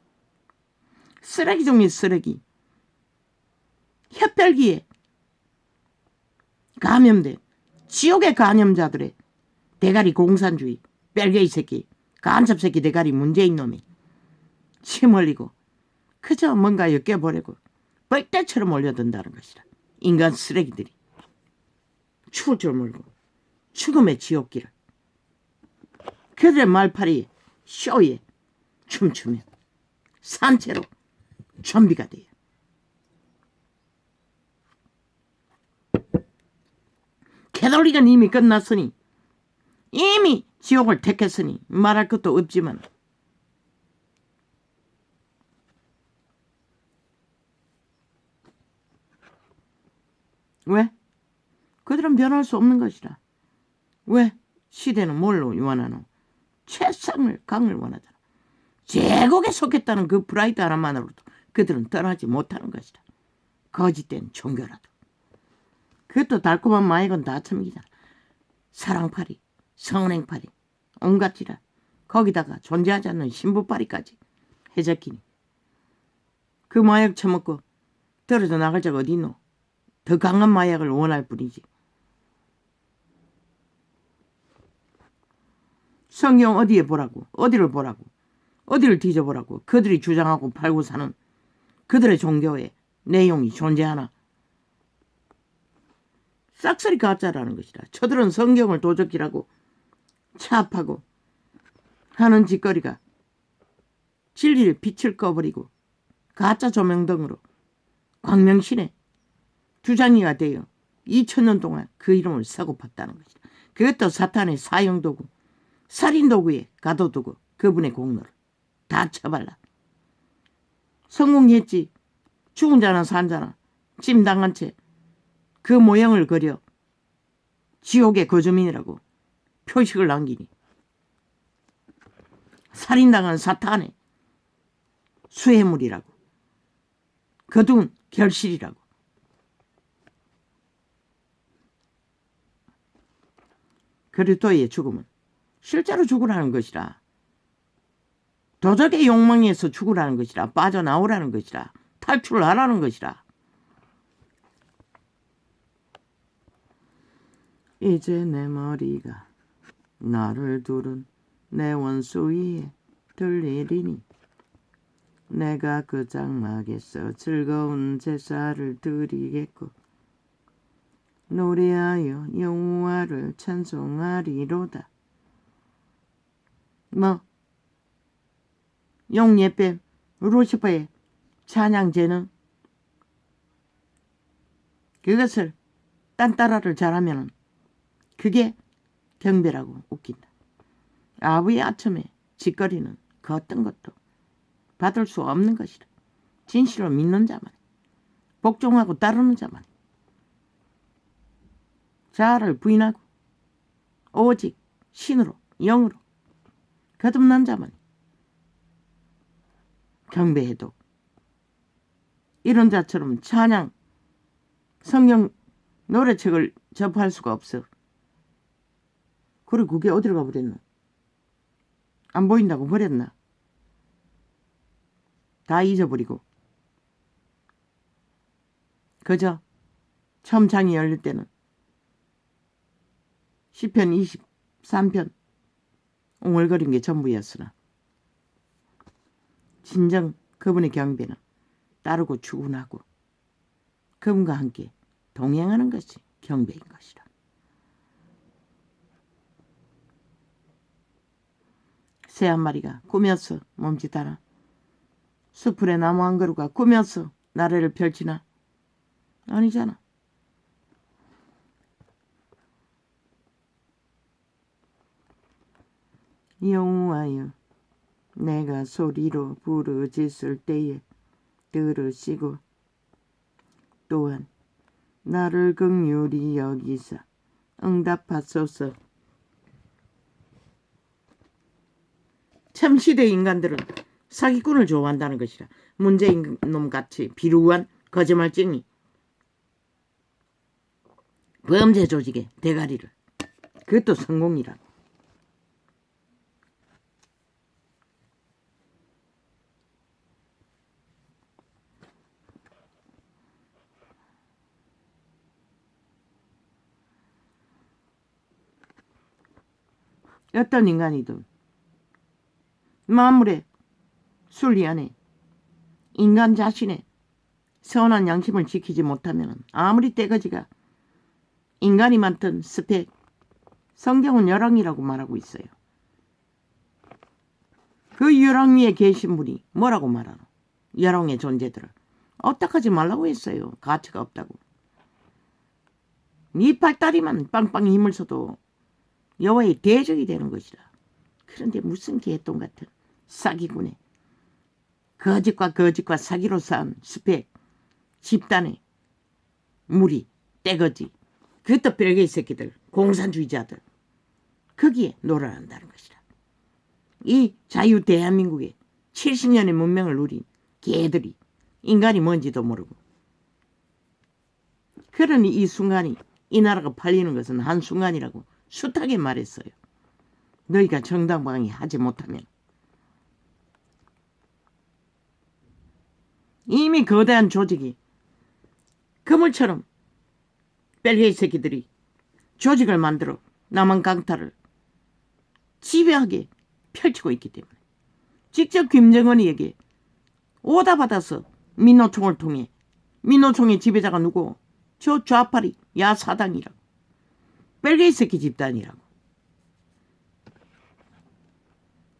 [SPEAKER 1] 쓰레기 중의 쓰레기, 햇별기에 감염된 지옥의 감염자들의 대가리 공산주의, 뺄개이 새끼, 간첩 새끼 대가리 문재인 놈이 침 흘리고 그저 뭔가 엮여보려고 벌떼처럼 몰려든다는 것이라. 인간 쓰레기들이 죽을 줄 몰고 죽음의 지옥길을 그들의 말파리에 쇼에 춤추면 산채로 좀비가 돼요. 캐톨릭은 이미 끝났으니 이미 지옥을 택했으니 말할 것도 없지만 왜? 그들은 변할 수 없는 것이라. 왜? 시대는 뭘로 원하노? 최상을 강을 원하잖아. 제국에 속했다는 그 프라이드 하나만으로도 그들은 떠나지 못하는 것이라. 거짓된 종교라도. 그것도 달콤한 마약은 다 처먹이잖아. 사랑파리, 성은행파리, 온갖 지랄. 거기다가 존재하지 않는 신부파리까지 해적기니. 그 마약 처먹고 떨어져 나갈 자가 어디 있노? 더 강한 마약을 원할 뿐이지. 성경 어디에 보라고? 어디를 보라고? 어디를 뒤져보라고? 그들이 주장하고 팔고 사는 그들의 종교의 내용이 존재하나? 싹쓸이 가짜라는 것이다. 저들은 성경을 도적이라고 차압하고 하는 짓거리가 진리의 빛을 꺼버리고 가짜 조명등으로 광명신의 주장이가 되어 2000년 동안 그 이름을 사고 팠다는 것이다. 그것도 사탄의 사형도구, 살인도구에 가둬두고 그분의 공로를 다 처발라. 성공했지. 죽은 자나 산 자나 찜당한 채 그 모형을 그려 지옥의 거주민이라고 표식을 남기니 살인당한 사탄의 수혜물이라고 거둔 결실이라고. 그리스도의 죽음은 실제로 죽으라는 것이라. 도적의 욕망에서 죽으라는 것이라. 빠져나오라는 것이라. 탈출하라는 것이라. 이제 내 머리가 나를 두른 내 원수 위에 들리리니 내가 그 장막에서 즐거운 제사를 드리겠고 노래하여 여호와를 찬송하리로다. 뭐 용예뱀 루시퍼의 찬양제는 그것을 딴따라를 잘하면 그게 경배라고 웃긴다. 아부의 아첨에 짓거리는 그 어떤 것도 받을 수 없는 것이라. 진실로 믿는 자만, 복종하고 따르는 자만, 자아를 부인하고 오직 신으로 영으로 거듭난 자만 경배해도 이런 자처럼 찬양 성경 노래책을 접할 수가 없어. 그리고 그게 어디로 가버렸나? 안 보인다고 버렸나? 다 잊어버리고 그저 처음 장이 열릴 때는 시편 23편 웅얼거린 게 전부였으나 진정 그분의 경배는 따르고 추구하고 그분과 함께 동행하는 것이 경배인 것이라. 새 한 마리가 꾸며서 몸짓하나? 수풀의 나무 한 그루가 꾸며서 나래를 펼치나? 아니잖아. 여호와여, 내가 소리로 부르짖을 때에 들으시고 또한 나를 긍휼히 여기사 응답하소서. 참 시대 인간들은 사기꾼을 좋아한다는 것이라. 문재인 놈같이 비루한 거짓말쟁이 범죄 조직의 대가리를. 그것도 성공이라. 어떤 인간이든 만물의 순리 안에 인간 자신의 선한 양심을 지키지 못하면 아무리 떼거지가 인간이 만든 스펙, 성경은 열왕이라고 말하고 있어요. 그 열왕 위에 계신 분이 뭐라고 말하노? 열왕의 존재들을 어떡하지 말라고 했어요. 가치가 없다고. 네 팔다리만 빵빵 힘을 써도 여호와의 대적이 되는 것이라. 그런데 무슨 개똥 같은 사기꾼의 거짓과 사기로 쌓은 스펙, 집단의 무리, 떼거지, 그것도 별개의 새끼들, 공산주의자들, 거기에 놀아난다는 것이라. 이 자유 대한민국의 70년의 문명을 누린 개들이 인간이 뭔지도 모르고, 그러니 이 순간이, 이 나라가 팔리는 것은 한순간이라고 숱하게 말했어요. 너희가 정당방위 하지 못하면. 이미 거대한 조직이 그물처럼 뺄개이 새끼들이 조직을 만들어 남한 강탈을 지배하게 펼치고 있기 때문에 직접 김정은이에게 오다 받아서 민노총을 통해, 민노총의 지배자가 누구? 저 좌파리 야사당이라고, 뺄개이 새끼 집단이라고.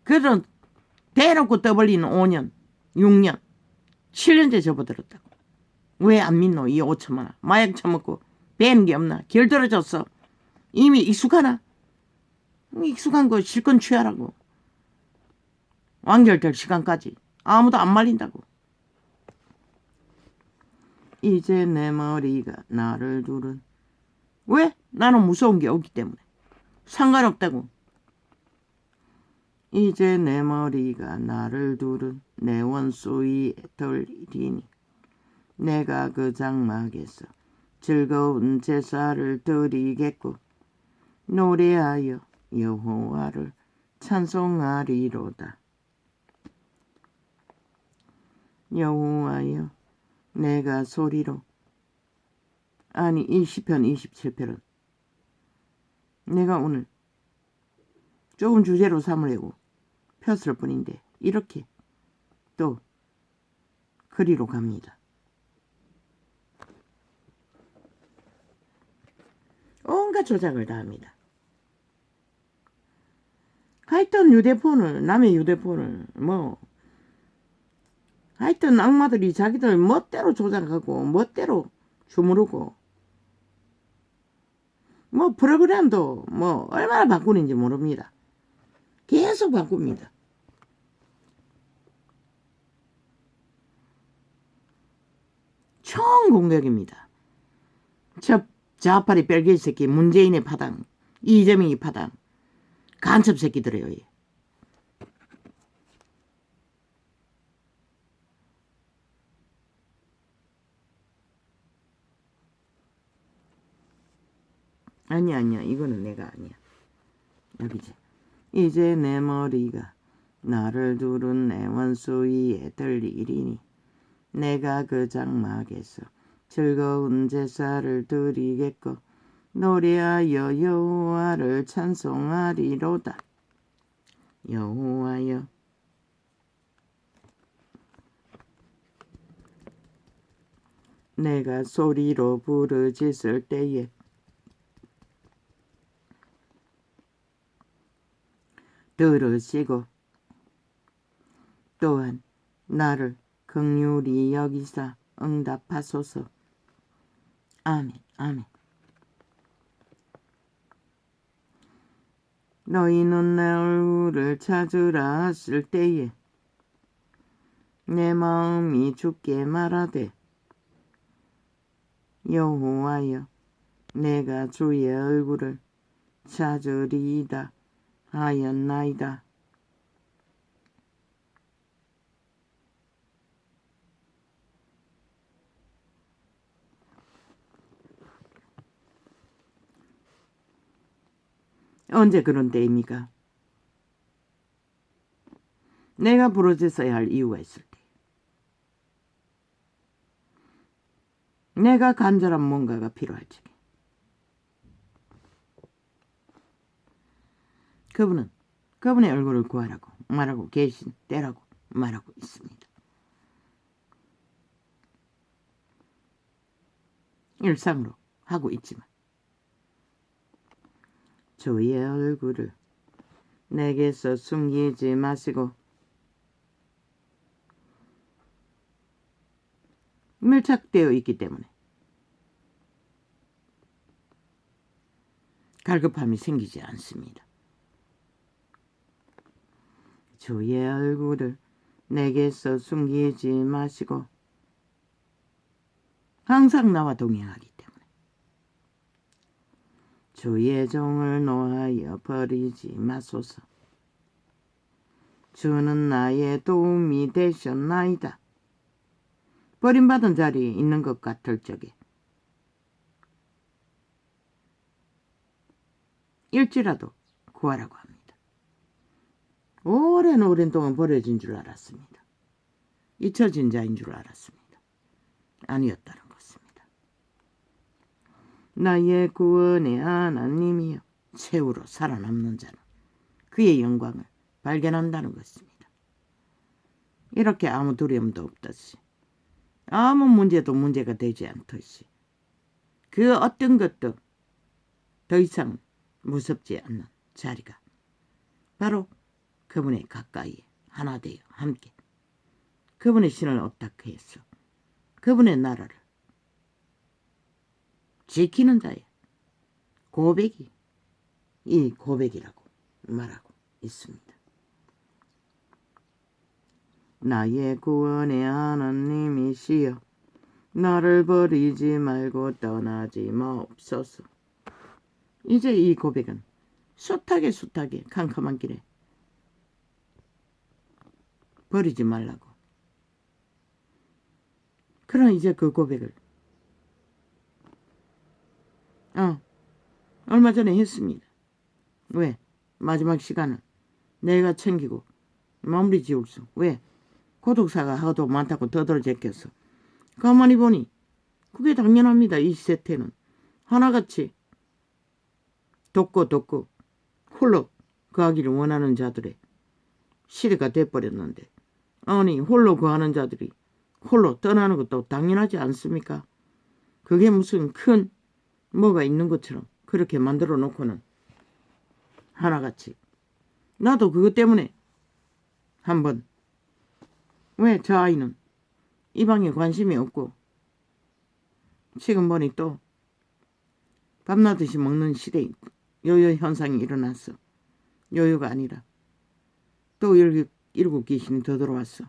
[SPEAKER 1] 그런 대놓고 떠벌리는 5년, 6년, 7년째 접어들었다고. 왜 안 믿노? 이 5천만 원. 마약 처먹고 배는 게 없나? 결들어졌어. 이미 익숙하나? 익숙한 거 실컷 취하라고. 완결될 시간까지 아무도 안 말린다고. 이제 내 머리가 나를 두른. 왜? 나는 무서운 게 없기 때문에. 상관없다고. 이제 내 머리가 나를 두른 내 원수의 덜이니 내가 그 장막에서 즐거운 제사를 드리겠고 노래하여 여호와를 찬송하리로다. 여호와여, 내가 소리로, 아니 이 시편 27편은 내가 오늘 조금 주제로 삼으려고 폈을 뿐인데 이렇게 또 그리로 갑니다. 온갖 조작을 다 합니다. 하여튼 휴대폰을, 남의 휴대폰을 하여튼 악마들이 자기들 멋대로 조작하고 멋대로 주무르고 프로그램도 얼마나 바꾸는지 모릅니다. 계속 바꿉니다. 총 공격입니다. 저 좌파리 뺄개이 새끼 문재인의 파당, 이재명이 파당, 간첩 새끼들이에요. 아니야 이거는 내가 아니야. 여기지. 이제 내 머리가 나를 두른 내 원수의 들리리니 내가 그 장막에서 즐거운 제사를 드리겠고 노래하여 여호와를 찬송하리로다. 여호와여, 내가 소리로 부르짖을 때에 들으시고 또한 나를 긍휼히 여기사 응답하소서. 아멘, 아멘. 너희는 내 얼굴을 찾으라 하실 때에 내 마음이 주께 말하되 여호와여, 내가 주의 얼굴을 찾으리이다 하였나이다. 언제 그런 때입니까? 내가 부러졌어야 할 이유가 있을 때. 내가 간절한 뭔가가 필요할 적에. 그분은 그분의 얼굴을 구하라고 말하고 계신 때라고 말하고 있습니다. 일상으로 하고 있지만 주의 얼굴을 내게서 숨기지 마시고 밀착되어 있기 때문에 갈급함이 생기지 않습니다. 주의 얼굴을 내게서 숨기지 마시고 항상 나와 동행하기 때문에 주의 종을 놓아여 버리지 마소서. 주는 나의 도움이 되셨나이다. 버림받은 자리에 있는 것 같을 적에 일지라도 구하라고 합니다. 오랜 동안 버려진 줄 알았습니다. 잊혀진 자인 줄 알았습니다. 아니었다는 것입니다. 나의 구원의 하나님이여 최후로 살아남는 자는 그의 영광을 발견한다는 것입니다. 이렇게 아무 두려움도 없듯이 아무 문제도 문제가 되지 않듯이 그 어떤 것도 더 이상 무섭지 않는 자리가 바로 그분의 가까이에 하나 되어 함께 그분의 신을 업답게 해서 그분의 나라를 지키는 자의 고백이 이 고백이라고 말하고 있습니다. 나의 구원의 하나님이시여 나를 버리지 말고 떠나지 마옵소서. 이제 이 고백은 숱하게 캄캄한 길에 버리지 말라고. 그럼 이제 그 고백을 얼마 전에 했습니다. 왜? 마지막 시간은 내가 챙기고 마무리 지을 수. 왜? 고독사가 하도 많다고 떠들어제껴서 가만히 보니 그게 당연합니다. 이 세태는 하나같이 돕고 홀로 거하기를 원하는 자들의 시대가 돼버렸는데 아니 홀로 거하는 자들이 홀로 떠나는 것도 당연하지 않습니까? 그게 무슨 큰 뭐가 있는 것처럼 그렇게 만들어 놓고는 하나같이 나도 그것 때문에 한번 왜 저 아이는 이 방에 관심이 없고 지금 보니 또 밤낮없이 먹는 시대에 요요 현상이 일어났어. 요요가 아니라 또 일곱 귀신이 더 들어왔어.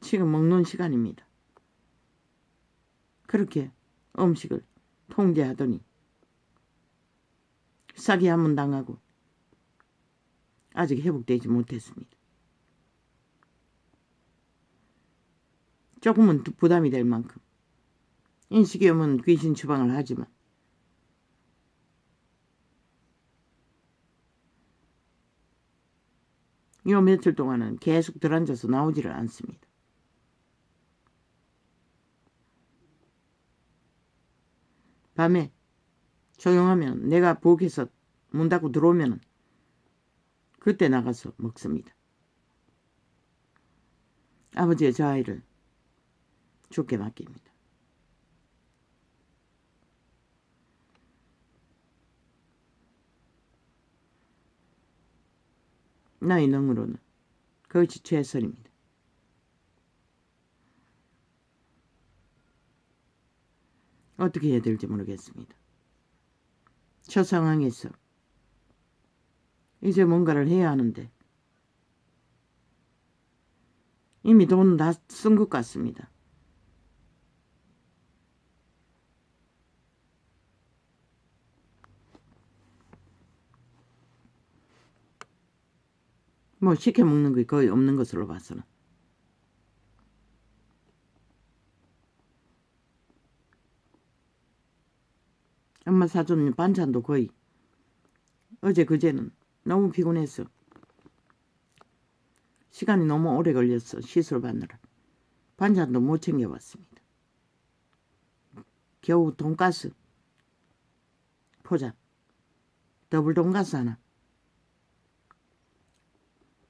[SPEAKER 1] 지금 먹는 시간입니다. 그렇게 음식을 통제하더니 사기 한번 당하고 아직 회복되지 못했습니다. 조금은 부담이 될 만큼 인식이 오면 귀신 추방을 하지만 요 며칠 동안은 계속 들어앉아서 나오지를 않습니다. 밤에 조용하면 내가 부엌에서 문 닫고 들어오면 그때 나가서 먹습니다. 아버지의 저 아이를 주께 맡깁니다. 나의 능으로는 그것이 최선입니다. 어떻게 해야 될지 모르겠습니다. 저 상황에서 이제 뭔가를 해야 하는데 이미 돈 다 쓴 것 같습니다. 뭐 시켜 먹는 게 거의 없는 것으로 봐서는. 엄마 사준 반찬도 거의 어제 그제는 너무 피곤했어. 시간이 너무 오래 걸렸어. 시술 받느라. 반찬도 못 챙겨봤습니다. 겨우 돈가스 포장 더블 돈가스 하나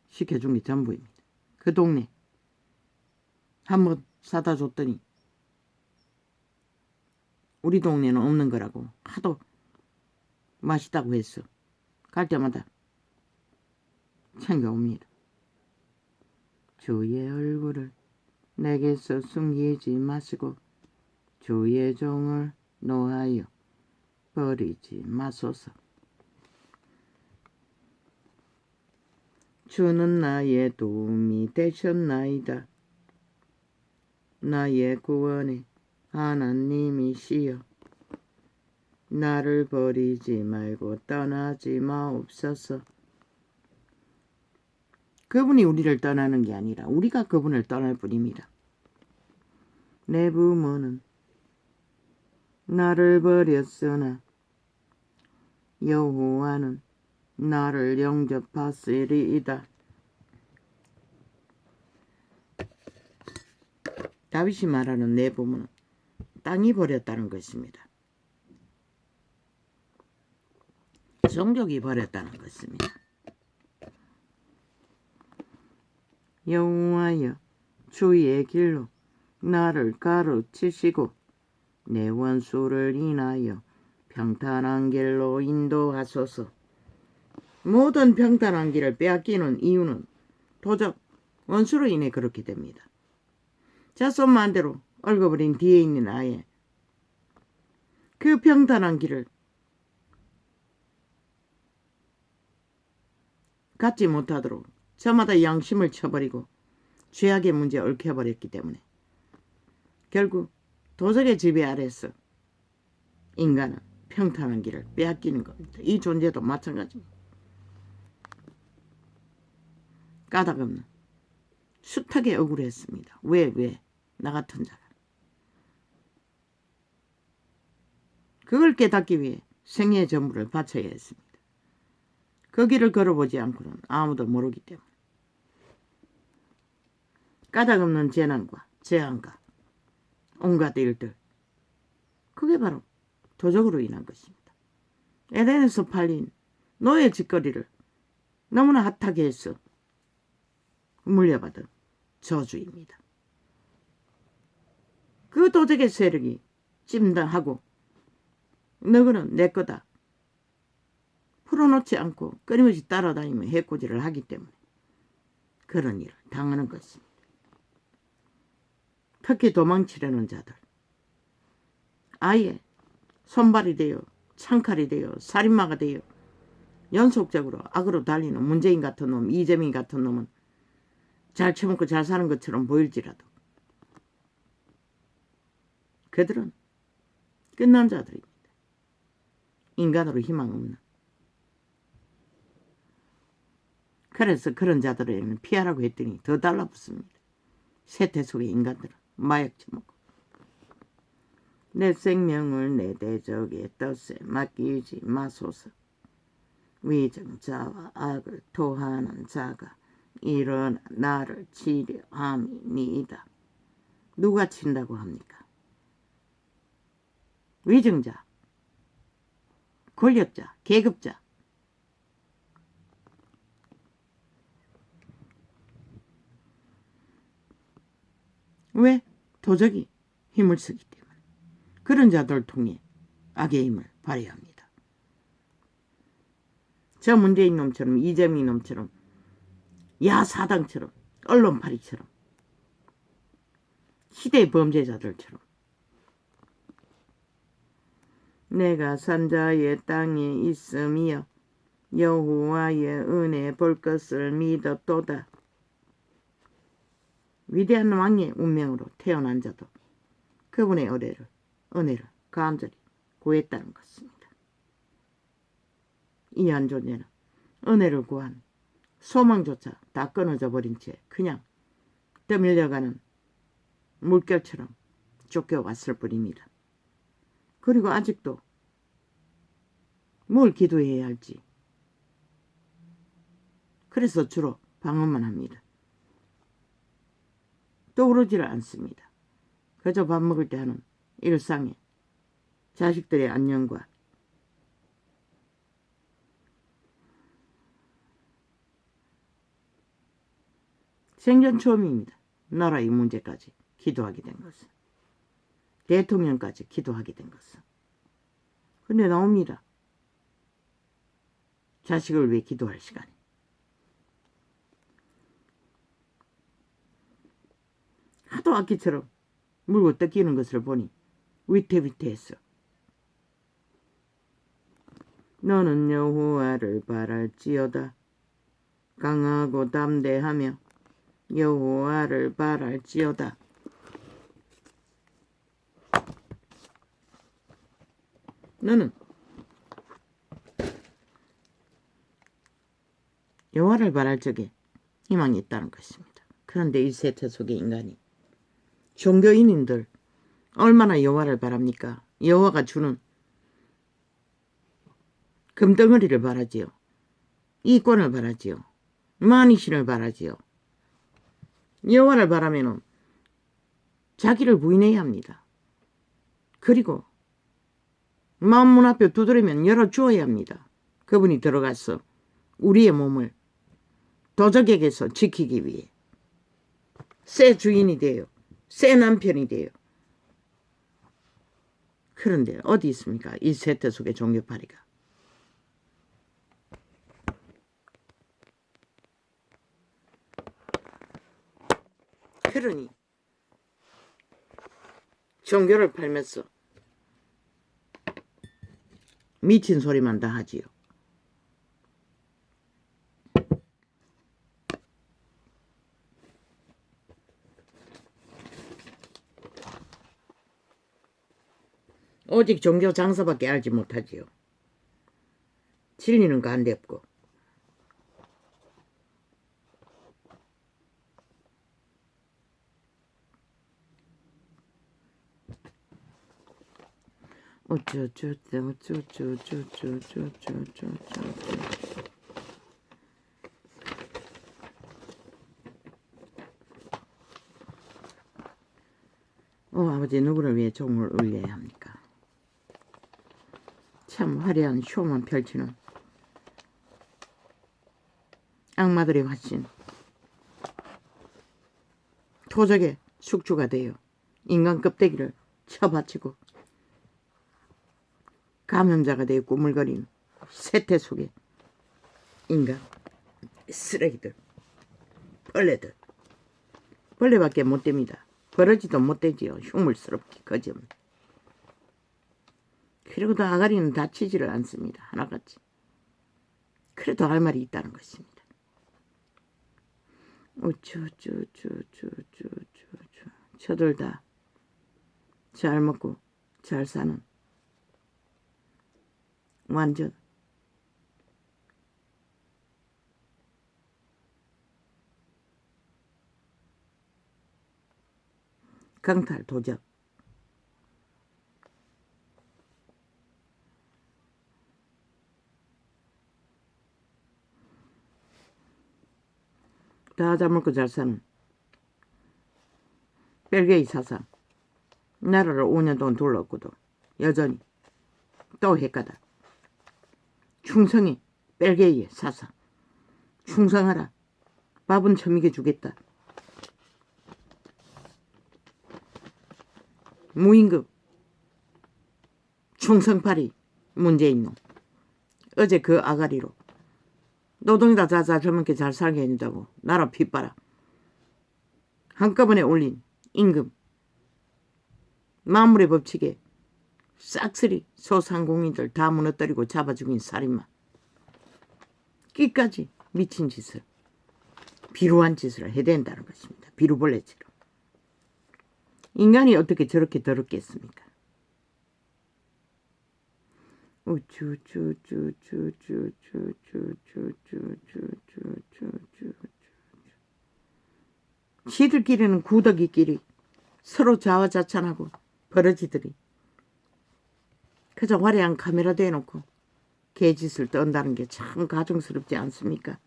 [SPEAKER 1] 시켜준 게 전부입니다. 그 동네 한번 사다 줬더니 우리 동네는 없는 거라고 하도 맛있다고 했어. 갈 때마다 챙겨옵니다. 주의 얼굴을 내게서 숨기지 마시고 주의 종을 놓아여 버리지 마소서. 주는 나의 도움이 되셨나이다. 나의 구원의 하나님이시여. 나를 버리지 말고 떠나지 마옵소서. 그분이 우리를 떠나는 게 아니라 우리가 그분을 떠날 뿐입니다. 내 부모는 나를 버렸으나 여호와는 나를 영접하시리이다. 다윗이 말하는 내 부모는 땅이 버렸다는 것입니다. 종족이 버렸다는 것입니다. 여호와여 주의 길로 나를 가르치시고 내 원수를 인하여 평탄한 길로 인도하소서. 모든 평탄한 길을 빼앗기는 이유는 도적 원수로 인해 그렇게 됩니다. 자손 만대로 얽어버린 뒤에 있는 아예 그 평탄한 길을 갖지 못하도록 저마다 양심을 쳐버리고 죄악의 문제에 얽혀버렸기 때문에 결국 도적의 지배 아래서 인간은 평탄한 길을 빼앗기는 겁니다. 이 존재도 마찬가지입니다. 까닭없는 숱하게 억울했습니다. 왜? 나 같은 자가. 그걸 깨닫기 위해 생애의 전부를 바쳐야 했습니다. 그 길을 걸어보지 않고는 아무도 모르기 때문에. 까닭없는 재난과 재앙과 온갖 일들, 그게 바로 도적으로 인한 것입니다. 에덴에서 팔린 노예 짓거리를 너무나 핫하게 해서 물려받은 저주입니다. 그 도적의 세력이 찜당하고 너그는 내 거다 풀어놓지 않고 끊임없이 따라다니며 해코지를 하기 때문에 그런 일을 당하는 것입니다. 특히 도망치려는 자들, 아예 손발이 되어 창칼이 되어 살인마가 되어 연속적으로 악으로 달리는 문재인 같은 놈, 이재민 같은 놈은 잘 처먹고 잘 사는 것처럼 보일지라도 그들은 끝난 자들입니다. 인간으로 희망 없는. 그래서 그런 자들에게는 피하라고 했더니 더 달라붙습니다. 세태 속의 인간들은 마약 처먹고 내 생명을 내 대적의 뜻에 맡기지 마소서. 위정자와 악을 토하는 자가 일어나 나를 치려 함이니이다. 누가 친다고 합니까? 위정자, 권력자, 계급자. 왜? 도적이 힘을 쓰기 때문에. 그런 자들을 통해 악의 힘을 발휘해야 합니다. 저 문재인 놈처럼 이재민 놈처럼 야사당처럼 언론파리처럼 시대의 범죄자들처럼 내가 산자의 땅에 있으며 여호와의 은혜 볼 것을 믿었도다. 위대한 왕의 운명으로 태어난 자도 그분의 은혜를 간절히 구했다는 것입니다. 이 한 존재는 은혜를 구한 소망조차 다 끊어져 버린 채 그냥 떠밀려가는 물결처럼 쫓겨왔을 뿐입니다. 그리고 아직도 뭘 기도해야 할지. 그래서 주로 방언만 합니다. 떠오르지를 않습니다. 그저 밥 먹을 때 하는 일상의 자식들의 안녕과 생전 처음입니다. 나라의 문제까지 기도하게 된 것은. 대통령까지 기도하게 된 것은. 근데 나옵니다. 자식을 위해 기도할 시간이. 하도 아기처럼 물고 뜯기는 것을 보니 위태위태했어. 너는 여호와를 바랄지어다. 강하고 담대하며 여호와를 바랄지어다. 너는 여호와를 바랄 적에 희망이 있다는 것입니다. 그런데 이 세태 속의 인간이 종교인들 얼마나 여호와를 바랍니까? 여호와가 주는 금덩어리를 바라지요. 이권을 바라지요. 만이신을 바라지요. 여호와를 바라면 자기를 부인해야 합니다. 그리고 마음문 앞에 두드리면 열어주어야 합니다. 그분이 들어가서 우리의 몸을 도적에게서 지키기 위해 새 주인이 돼요. 새 남편이 돼요. 그런데 어디 있습니까? 이 세태 속의 종교파리가. 그러니 종교를 팔면서 미친 소리만 다 하지요. 오직 종교 장사밖에 알지 못하지요. 진리는 간데 없고. 아버지 누구를 위해 종을 울려야 합니까? 참 화려한 쇼만 펼치는 악마들의 화신. 토적의 숙주가 되어 인간 껍데기를 쳐받치고 감염자가 되어 꾸물거리는 세태 속의 인간 쓰레기들, 벌레들. 벌레밖에 못 됩니다. 버러지도 못 되지요. 흉물스럽게 거지없는. 그리고도 아가리는 다치지를 않습니다. 하나같이. 그래도 할 말이 있다는 것입니다. 저들 다 잘 먹고 잘 사는 완전 강탈 도적. 다 잘 먹고 잘 사는 벨기에 사상. 나라를 5년 동안 둘렀고도 여전히 또 헷가다. 충성이 벨기에의 사상. 충성하라. 밥은 처먹여 주겠다. 무임금 충성파리 문재인 놈. 어제 그 아가리로 노동이다 잘 젊게 잘 살게 해준다고 나라 핏바라 한꺼번에 올린 임금. 만물의 법칙에 싹쓸이 소상공인들 다 무너뜨리고 잡아 죽인 살인마. 끼까지 미친 짓을, 비루한 짓을 해댄다는 것입니다. 비루벌레처럼. 인간이 어떻게 저렇게 더럽겠습니까? 지들끼리는 구더기끼리 서로 자화자찬하고 버러지들이 그저 화려한 카메라 대놓고 개짓을 떤다는 게 참 가증스럽지 않습니까?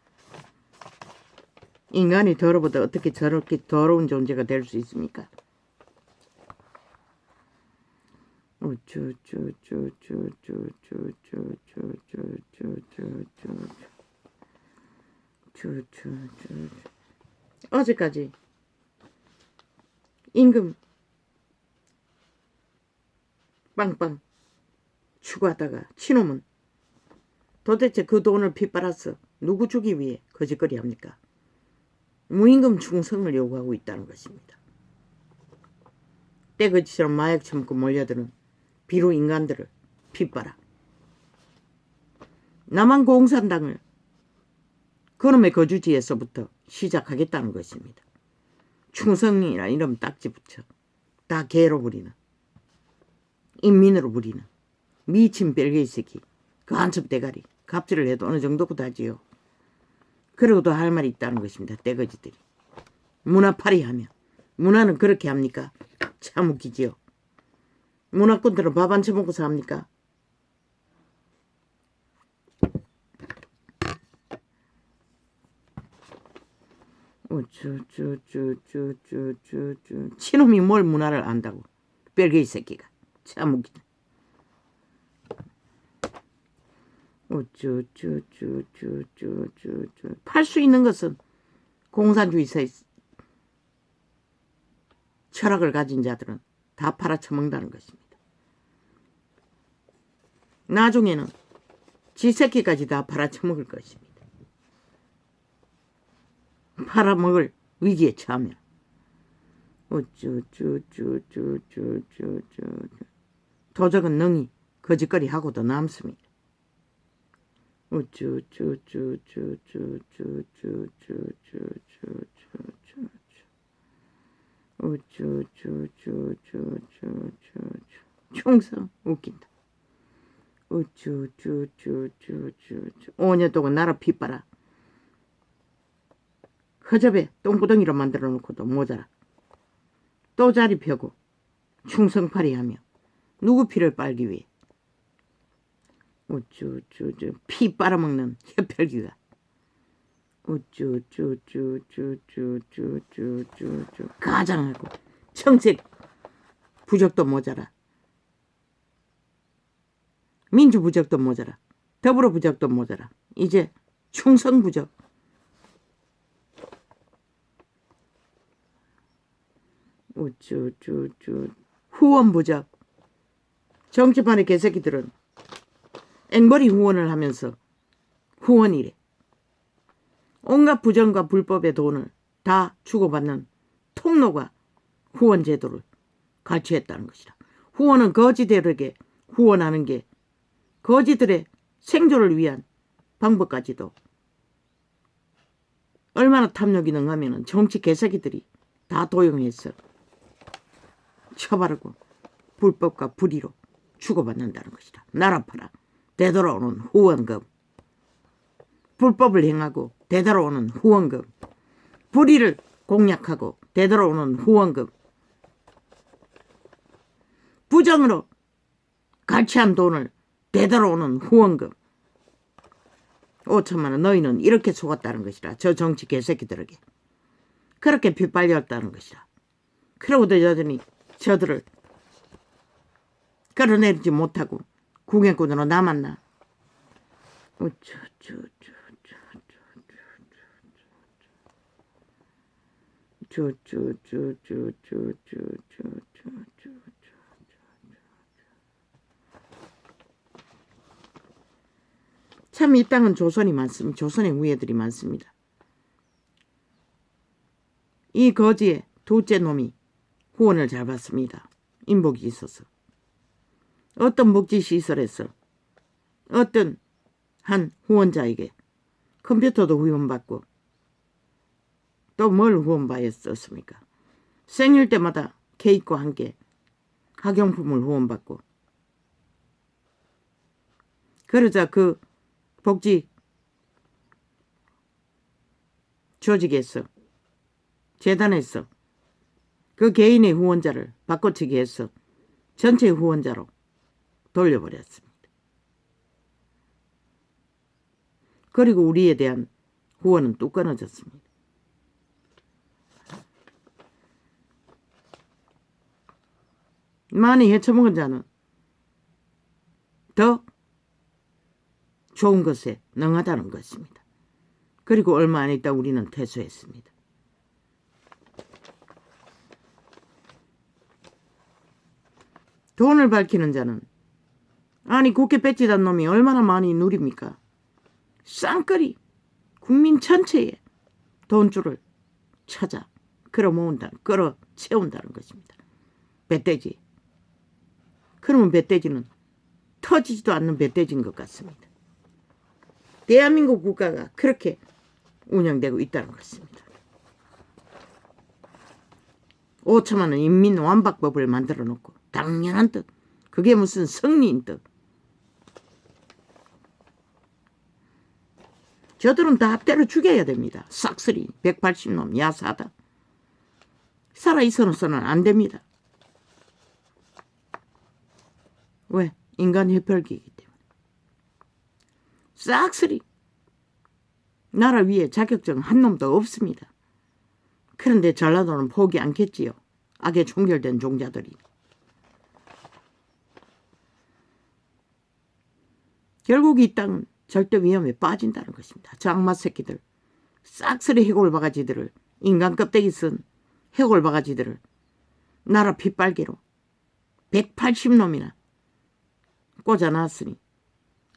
[SPEAKER 1] 인간이 더러보다 어떻게 저렇게 더러운 존재가 될 수 있습니까? 어제까지 임금 빵빵 추구하다가 치놈은 도대체 그 돈을 핏빨아서 누구 주기 위해 거짓거리 합니까? 무임금 충성을 요구하고 있다는 것입니다. 떼거지처럼 마약 처먹고 몰려드는 비루 인간들을 핏빨아 남한공산당을 그놈의 거주지에서부터 시작하겠다는 것입니다. 충성이라 이름 딱지 붙여 다 개로 부리는 인민으로 부리는 미친 벨게이 새끼 그 한첩 대가리 갑질을 해도 어느 정도고 다지요. 그러고도 할 말이 있다는 것입니다. 떼거지들이 문화팔이 하면 문화는 그렇게 합니까? 참 웃기지요. 문화꾼들은 밥 안 처먹고 삽니까? 치놈이 뭘 문화를 안다고. 벨게이 새끼가 참 웃기다. 팔 수 있는 것은 공산주의사의 철학을 가진 자들은 다 팔아쳐먹는다는 것입니다. 나중에는 지 새끼까지 다 팔아쳐먹을 것입니다. 팔아먹을 위기에 처하면 도적은 능히 거짓거리 하고도 남습니다. 충성 웃긴다. 5년 동안 나라 핏바라 허접에 똥구덩이로 만들어 놓고도 모자라. 또 자리 펴고 충성팔이 하며 누구 피를 빨기 위해 피 빨아먹는 혈혈귀가 가장하고 청색 부적도 모자라. 민주 부적도 모자라. 더불어 부적도 모자라. 이제 충성 부적. 후원 부적. 정치판의 개새끼들은 앵벌이 후원을 하면서 후원이래. 온갖 부정과 불법의 돈을 다 주고받는 통로가 후원 제도를 갈취했다는 것이다. 후원은 거지들에게 후원하는 게 거지들의 생존을 위한 방법까지도 얼마나 탐욕이 능하면 정치 개새끼들이 다 도용해서 처바르고 불법과 불의로 주고받는다는 것이다. 나라 팔아 되돌아오는 후원금. 불법을 행하고 되돌아오는 후원금. 불의를 공략하고 되돌아오는 후원금. 부정으로 갈취한 돈을 되돌아오는 후원금. 5천만 원 너희는 이렇게 속았다는 것이라. 저 정치 개새끼들에게. 그렇게 빗발렸다는 것이라. 그러고도 여전히 저들을 끌어내리지 못하고 국외꾼으로 남았나. 참 이 땅은 조선이 많습니다. 조선의 우애들이 많습니다. 이 거지의 둘째 놈이 후원을 잘 받습니다. 인복이 있어서. 어떤 복지시설에서 어떤 한 후원자에게 컴퓨터도 후원받고 또 뭘 후원받았습니까? 생일 때마다 케이크와 함께 학용품을 후원받고 그러자 그 복지 조직에서 재단에서 그 개인의 후원자를 바꿔치기 해서 전체 후원자로 돌려버렸습니다. 그리고 우리에 대한 후원은 뚝 끊어졌습니다. 많이 헤쳐먹은 자는 더 좋은 것에 능하다는 것입니다. 그리고 얼마 안 있다 우리는 퇴소했습니다. 돈을 밝히는 자는 아니 국회 배치단 놈이 얼마나 많이 누립니까? 쌍끌이 국민 전체에 돈줄을 찾아 끌어 채운다는 것입니다. 뱃돼지. 그러면 뱃돼지는 터지지도 않는 뱃돼지인 것 같습니다. 대한민국 국가가 그렇게 운영되고 있다는 것입니다. 5천만 원 인민완박법을 만들어 놓고 당연한 뜻. 그게 무슨 성리인 뜻. 저들은 다 때려 죽여야 됩니다. 싹쓸이 180놈 야사다. 살아있어서는 안 됩니다. 왜? 인간 해별기이기 때문에. 싹쓸이 나라 위에 자격증 한 놈도 없습니다. 그런데 전라도는 포기 않겠지요. 악에 종결된 종자들이. 결국 이 땅은 절대 위험에 빠진다는 것입니다. 장마 새끼들, 싹쓸이 해골 바가지들을, 인간 껍데기 쓴 해골 바가지들을 나라 핏발기로 180놈이나 꽂아놨으니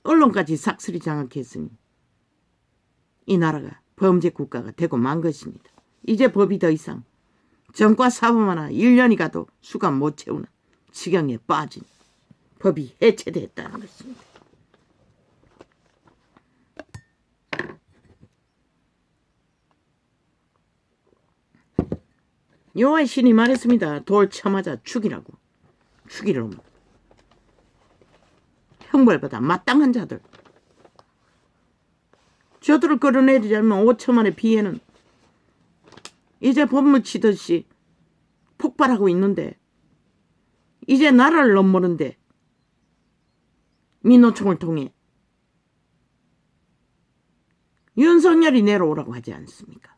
[SPEAKER 1] 언론까지 싹쓸이 장악했으니 이 나라가 범죄 국가가 되고 만 것입니다. 이제 법이 더 이상 정과 사범 하나 1년이 가도 수감 못 채우는 지경에 빠진 법이 해체됐다는 것입니다. 여호와의 신이 말했습니다. 돌 쳐맞아 죽이라고. 죽이라고. 형벌보다 마땅한 자들. 저들을 끌어내리지 않으면 5천만의 피해는 이제 법물 치듯이 폭발하고 있는데 이제 나라를 넘보는데 민노총을 통해 윤석열이 내려오라고 하지 않습니까?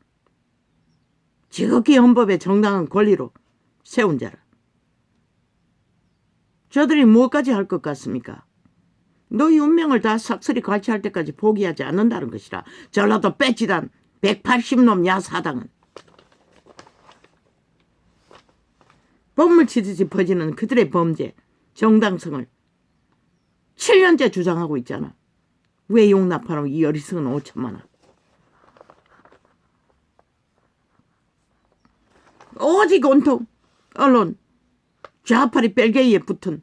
[SPEAKER 1] 지극히 헌법의 정당한 권리로 세운 자를 저들이 무엇까지 할 것 같습니까? 너희 운명을 다 싹쓸이 갈취할 때까지 포기하지 않는다는 것이라. 전라도 배치단 180놈 야사당은 법물 치듯이 퍼지는 그들의 범죄 정당성을 7년째 주장하고 있잖아. 왜 용납하라고 이 어리석은 5천만 원. 오직 온통 언론 좌파리 뺄개이에 붙은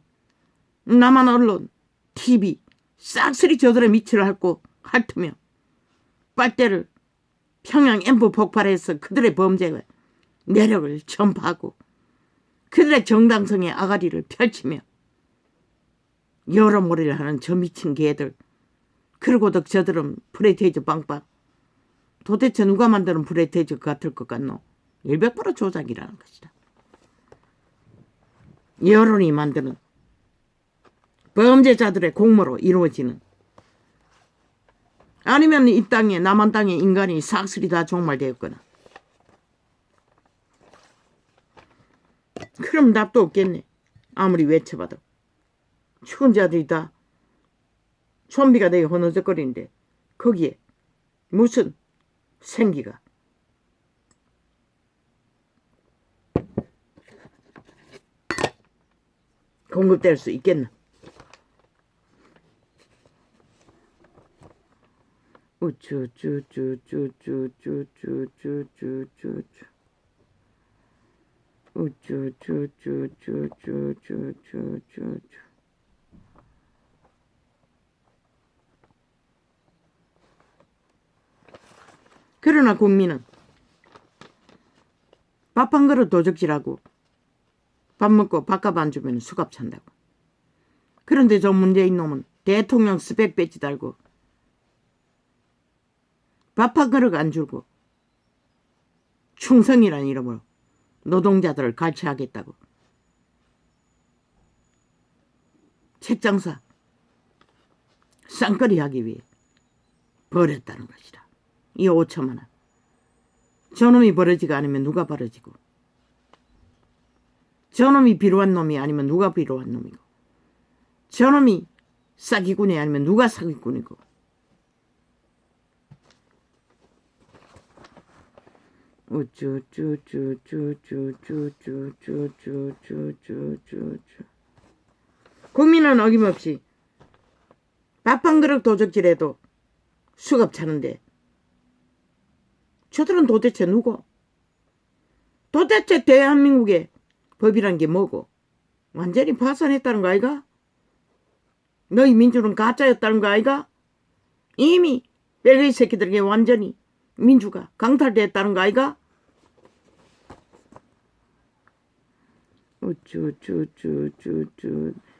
[SPEAKER 1] 남한 언론 TV 싹쓸이 저들의 밑을 핥으며 빨대를 평양 엠프 폭발해서 그들의 범죄와 내력을 전파하고 그들의 정당성의 아가리를 펼치며 여러모리를 하는 저 미친 개들. 그러고도 저들은 프레테이즈 빵빵. 도대체 누가 만드는 프레테이즈 같을 것 같노? 100% 조작이라는 것이다. 여론이 만드는 범죄자들의 공모로 이루어지는, 아니면 이 땅에 남한 땅에 인간이 싹쓸이 다 종말되었거나, 그럼 답도 없겠네. 아무리 외쳐봐도 죽은 자들이 다 좀비가 되게 허느적거리는데 거기에 무슨 생기가 공급될 수 있겠나? 우쭈쭈쭈쭈쭈쭈쭈쭈쭈쭈 우쭈쭈쭈쭈쭈쭈쭈쭈쭈. 그러나 국민은 밥 한 그릇 도적질하고 밥 먹고 밥값 안 주면 수갑 찬다고. 그런데 저 문재인 놈은 대통령 스펙 배지 달고 밥 한 그릇 안 주고 충성이라는 이름으로 노동자들을 갈취하겠다고. 책장사 쌍거리 하기 위해 버렸다는 것이라. 이 5천만 원. 저놈이 버려지가 않으면 누가 버려지고, 저놈이 비루한 놈이 아니면 누가 비루한 놈이고, 저놈이 사기꾼이 아니면 누가 사기꾼이고. 국민은 어김없이 밥 한 그릇 도적질해도 수갑 차는데 저들은 도대체 누구? 도대체 대한민국의 법이란 게 뭐고? 완전히 파산했다는 거 아이가? 너희 민주는 가짜였다는 거 아이가? 이미 벨그이 새끼들에게 완전히 민주가 강탈됐다는 거 아이가?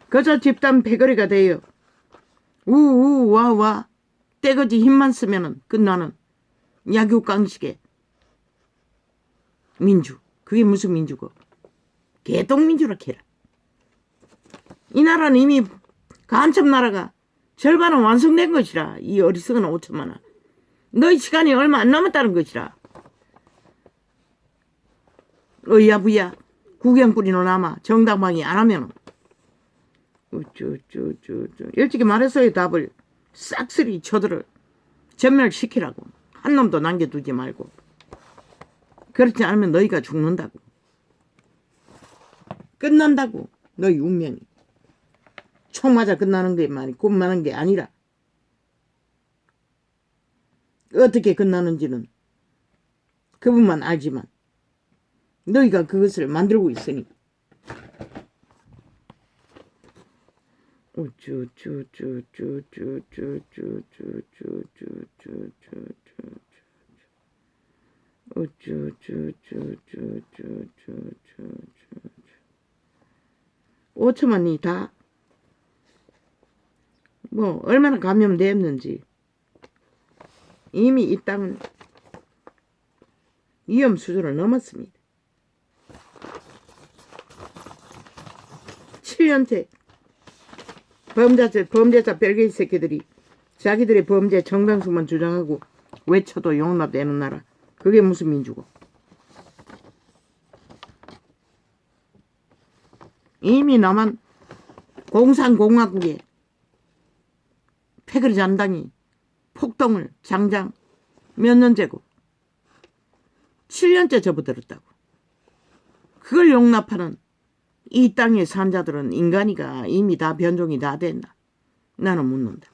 [SPEAKER 1] 그저 집단 패거리가 돼요. 우와와 떼거지 힘만 쓰면은 끝나는 약육강식의 민주. 그게 무슨 민주고? 개똥민주라 캐라. 이 나라는 이미 간첩 나라가 절반은 완성된 것이라. 이 어리석은 5천만 원. 너희 시간이 얼마 안 남았다는 것이라. 어야부야 구경꾼이노 남아 정당방위 안 하면은 일찍이 말했어요. 답을 싹쓸이 저들을 전멸시키라고. 한 놈도 남겨두지 말고. 그렇지 않으면 너희가 죽는다고. 끝난다고. 너희 운명이. 총 맞아 끝나는 게 말이 끝나는 게 아니라 어떻게 끝나는지는 그분만 알지만 너희가 그것을 만들고 있으니. 오천만이 다 뭐 얼마나 감염되었는지. 이미 이 땅은 위험 수준을 넘었습니다. 7년째 범죄자 벨기에 새끼들이 자기들의 범죄 정당성만 주장하고 외쳐도 용납되는 나라. 그게 무슨 민주고. 이미 남한 공산공화국에 패거리 잔당이 폭동을 장장 몇 년째고 7년째 접어들었다고. 그걸 용납하는 이 땅의 산자들은 인간이가 이미 다 변종이 다 됐나? 나는 묻는다.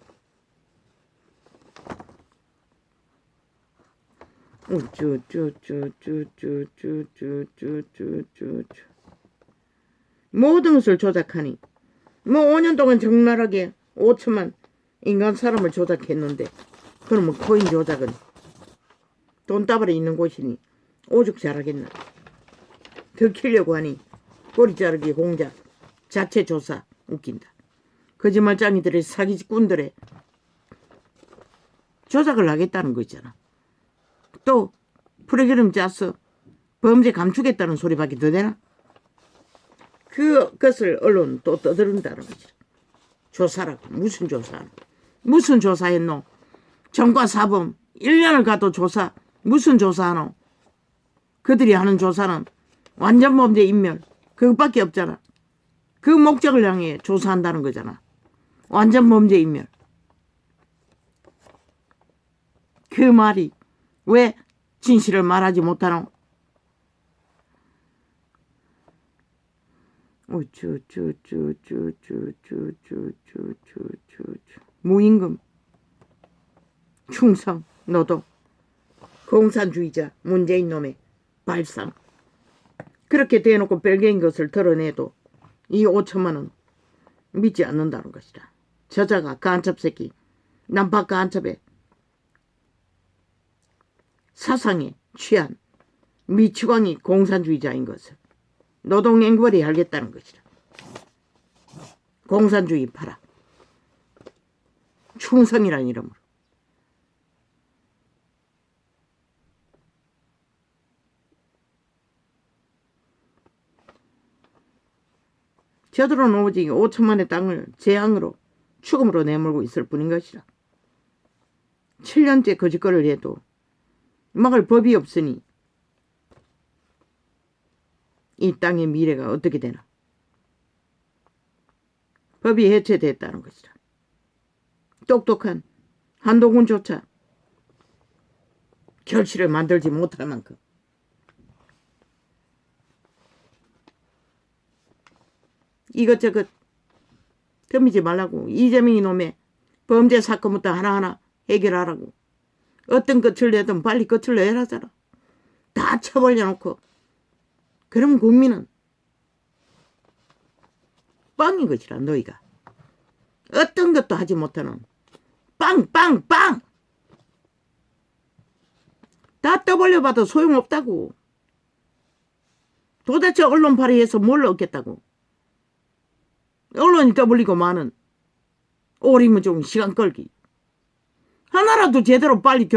[SPEAKER 1] 모든 것을 조작하니 뭐 5년 동안 적나라하게 5천만 인간 사람을 조작했는데 그러면 코인 조작은 돈다발에 있는 곳이니 오죽 잘하겠나. 들키려고 하니 꼬리 자르기 공작 자체 조사. 웃긴다. 거짓말장이들의 사기꾼들의 조작을 하겠다는 거 있잖아. 또 프로그램 짜서 범죄 감추겠다는 소리밖에 더 되나? 그것을 언론 또 떠드는다는 거지. 조사라고. 무슨 조사? 무슨 조사했노? 정과사범 1년을 가도 조사. 무슨 조사하노? 그들이 하는 조사는 완전 범죄 인멸. 그것밖에 없잖아. 그 목적을 향해 조사한다는 거잖아. 완전 범죄 인멸. 그 말이 왜 진실을 말하지 못하노? 무임금, 충성, 노동, 공산주의자, 문재인 놈의 발상. 그렇게 대놓고 벨기인 것을 드러내도 이 5천만 원 믿지 않는다는 것이다. 저자가 간첩 새끼, 남파 간첩의 사상에 취한 미치광이 공산주의자인 것을 노동행벌이 알겠다는 것이다. 공산주의 팔아. 충성이라는 이름으로. 저들은 오직 5천만의 땅을 재앙으로 죽음으로 내몰고 있을 뿐인 것이라. 7년째 거짓거리를 해도 막을 법이 없으니 이 땅의 미래가 어떻게 되나. 법이 해체됐다는 것이라. 똑똑한 한동훈조차 결실을 만들지 못할 만큼 이것저것 덤비지 말라고. 이재명 이놈의 범죄 사건부터 하나하나 해결하라고. 어떤 끝을 내든 빨리 끝을 내라잖아. 다 쳐벌려놓고. 그럼 국민은 빵인 것이라. 너희가 어떤 것도 하지 못하는 빵 다 떠벌려봐도 소용없다고. 도대체 언론 발의해서 뭘 얻겠다고. 언론이 떠벌리고 많은 오리무중 시간 끌기. 하나라도 제대로 빨리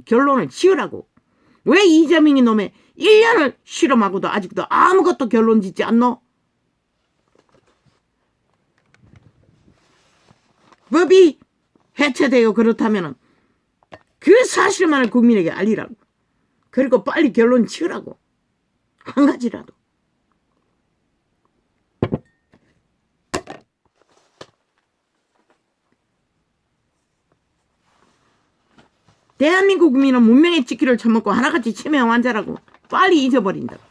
[SPEAKER 1] 결론을 지으라고. 왜 이재명이 놈의 1년을 실험하고도 아직도 아무것도 결론 짓지 않노? 법이 해체되어 그렇다면 그 사실만을 국민에게 알리라고. 그리고 빨리 결론 지으라고. 한 가지라도. 대한민국 국민은 문명의 지키를 처먹고 하나같이 치매한 환자라고. 빨리 잊어버린다고.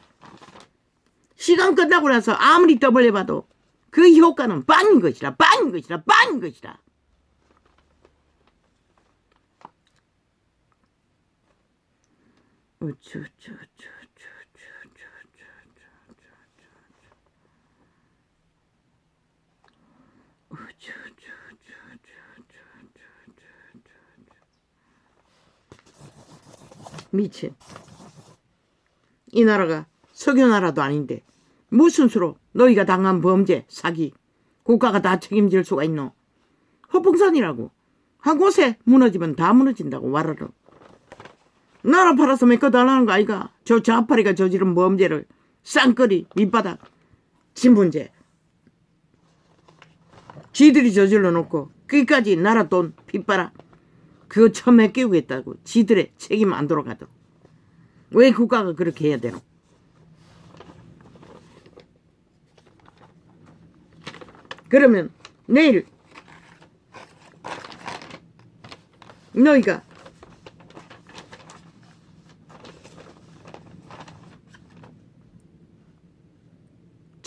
[SPEAKER 1] 시간 끝나고 나서 아무리 떠벌려봐도 그 효과는 빵인 것이라. 빵인 것이라. 빵인 것이라. 미친. 이 나라가 석유 나라도 아닌데 무슨 수로 너희가 당한 범죄, 사기 국가가 다 책임질 수가 있노? 허풍선이라고. 한 곳에 무너지면 다 무너진다고. 와르르. 나라 팔아서 메꿔달라는 거 아이가. 저 좌파리가 저지른 범죄를 쌍끌이 밑바닥 신분제 지들이 저질러 놓고 끝까지 나라 돈 빗바라 그거 처음에 끼우겠다고. 지들의 책임 안 돌아가도록. 왜 국가가 그렇게 해야 되노? 그러면 내일 너희가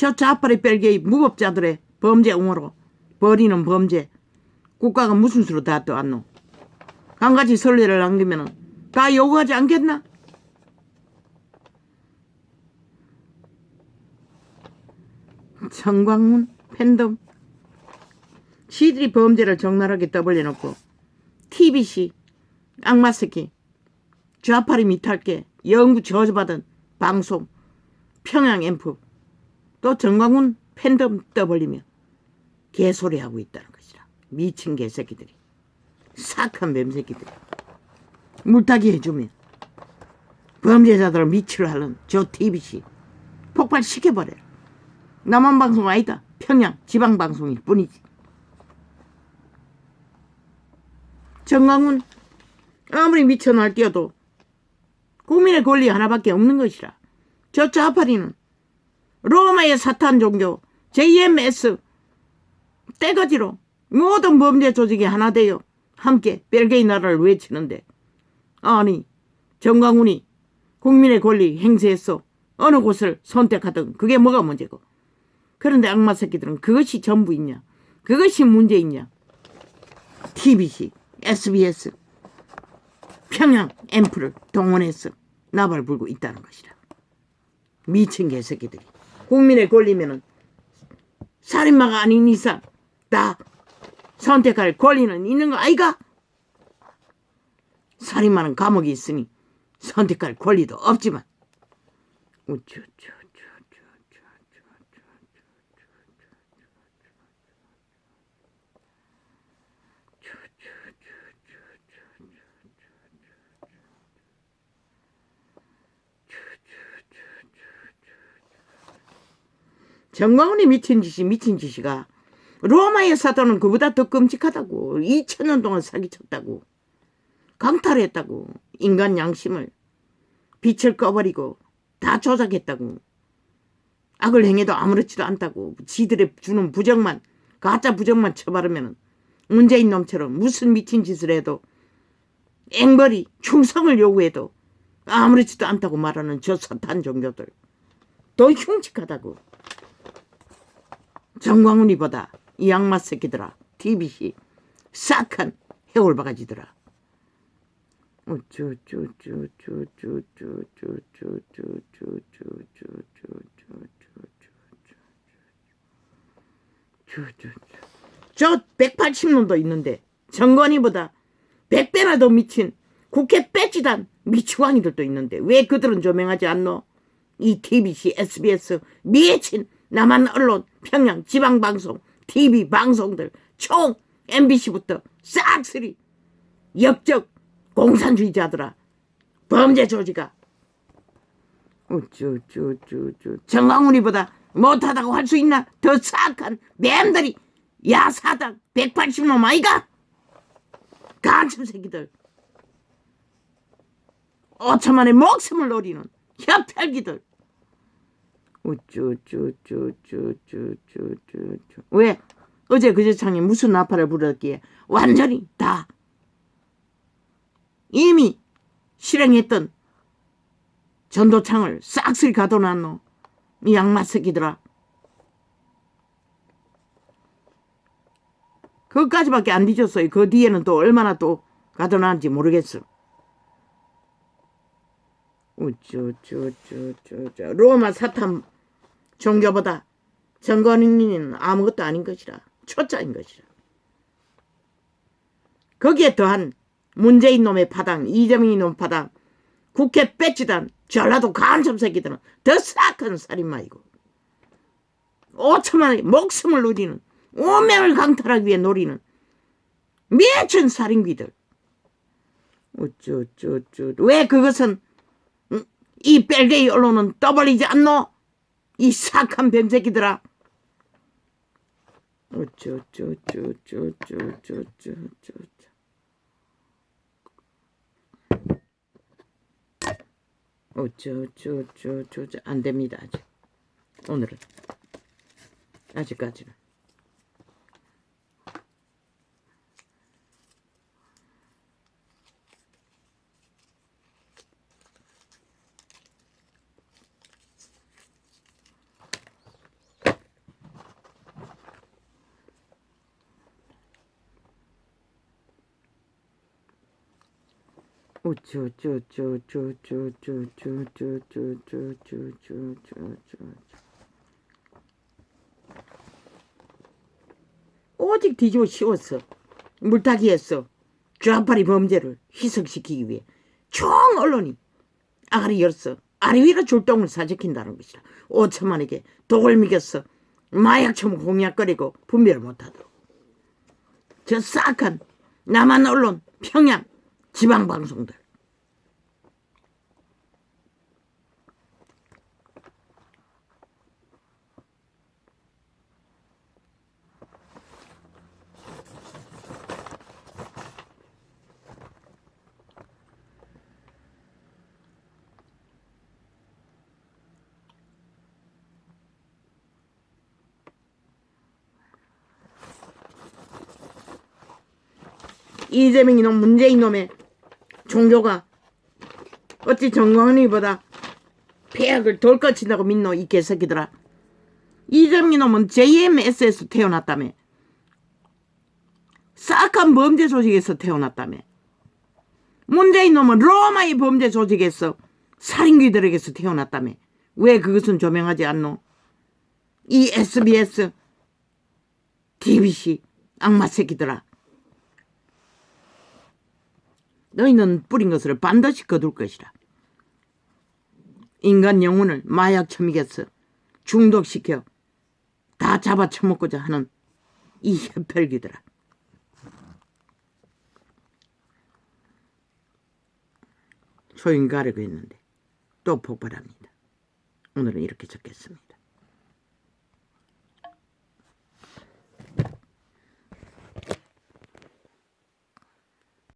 [SPEAKER 1] 저 좌파리 뺄개의 무법자들의 범죄 옹호로 벌이는 범죄 국가가 무슨 수로 다 떠안노? 한 가지 선례를 남기면 다 요구하지 않겠나? 정광훈 팬덤 시들이 범죄를 적나라하게 떠벌려놓고 TBC 악마새끼 좌파리 미탈게 영구 저주받은 방송 평양앰프 또 정광훈 팬덤 떠벌리며 개소리하고 있다는 것이라. 미친 개새끼들이. 사악한 뱀새끼들이. 물타기 해주면 범죄자들을 미치를 하는 저 TBC 폭발시켜버려라. 남한방송 아니다. 평양 지방방송일 뿐이지. 정광훈 아무리 미쳐 날뛰어도 국민의 권리 하나밖에 없는 것이라. 저 좌파리는 로마의 사탄 종교 JMS 떼거지로 모든 범죄 조직이 하나 되어 함께 벨기에 나라를 외치는데 아니 정광훈이 국민의 권리 행사했어. 어느 곳을 선택하든 그게 뭐가 문제고. 그런데 악마 새끼들은 그것이 전부 있냐. 그것이 문제 있냐. TBC, SBS, 평양 앰프를 동원해서 나발 불고 있다는 것이라. 미친 개새끼들이. 국민의 권리면은 살인마가 아닌 이상 다 선택할 권리는 있는 거 아이가? 살인마는 감옥에 있으니 선택할 권리도 없지만 정광훈이 미친 짓이가 로마의 사단은 그보다 더 끔찍하다고. 2000년 동안 사기쳤다고. 강탈했다고. 인간 양심을 빛을 꺼버리고 다 조작했다고. 악을 행해도 아무렇지도 않다고. 지들의 주는 부정만, 가짜 부정만 쳐바르면 문재인 놈처럼 무슨 미친 짓을 해도 앵벌이 충성을 요구해도 아무렇지도 않다고 말하는 저 사탄 종교들 더 흉측하다고. 정광훈이보다 이 악마 새끼들아, TBC 싹한 해올바가지들아. 저 180놈도 있는데 정건이보다 100배나 더 미친 국회 빼지단 미치광이들도 있는데 왜 그들은 조명하지 않노? 이 TBC, SBS, 미친 남한 언론, 평양 지방방송, TV 방송들 총 MBC부터 싹쓸이 역적 공산주의자들아, 범죄 조직아. 정광훈이보다 못하다고 할 수 있나? 더 사악한 뱀들이 야사당 180놈 아이가? 간첩 새끼들, 5천만의 목숨을 노리는 협탈기들. 왜 어제 그제창에 무슨 나팔을 불었기에 완전히 다 이미 실행했던 전도창을 싹쓸이 가둬놨노? 이 악마 새끼들아. 그것까지밖에 안 뒤졌어요. 그 뒤에는 또 얼마나 또 가둬놨는지 모르겠어. 로마 사탄 종교보다 정권인은 아무것도 아닌 것이라. 초짜인 것이라. 거기에 더한 문재인 놈의 파당, 이재명이 놈 파당, 국회 빼지단 전라도 간첩 새끼들은 더 사악한 살인마이고 5천만의 목숨을 누리는, 운명을 강탈하기 위해 노리는 미친 살인귀들. 왜 그것은 이 뺄개이 언론은 떠벌리지 않노? 이 사악한 뱀새끼들아. 안 됩니다. 아직. 오늘은 아직까지는. 오직 뒤집어 씌웠어. 물타기했어. 좌파리 범죄를 희석시키기 위해 총 언론이 아가리 열었어. 아리 위로 줄동을 사지킨다는 것이라. 5천만에게 독을 미겼어. 마약처럼 공약거리고 분별을 못하도록. 저 싹한 남한 언론, 평양 지방방송들. 이재명 이놈, 문재인 놈의 종교가 어찌 정광훈이보다 폐악을 돌거친다고 믿노? 이 개새끼들아. 이재명 이놈은 JMS에서 태어났다며. 싹한 범죄 조직에서 태어났다며. 문재인 놈은 로마의 범죄 조직에서 살인귀들에게서 태어났다며. 왜 그것은 조명하지 않노? 이 SBS, TBC 악마 새끼들아. 너희는 뿌린 것을 반드시 거둘 것이라. 인간 영혼을 마약 처먹였어. 중독시켜 다 잡아쳐먹고자 하는 이 협혈귀들아. 조용히 가려고 했는데 또 폭발합니다. 오늘은 이렇게 적겠습니다.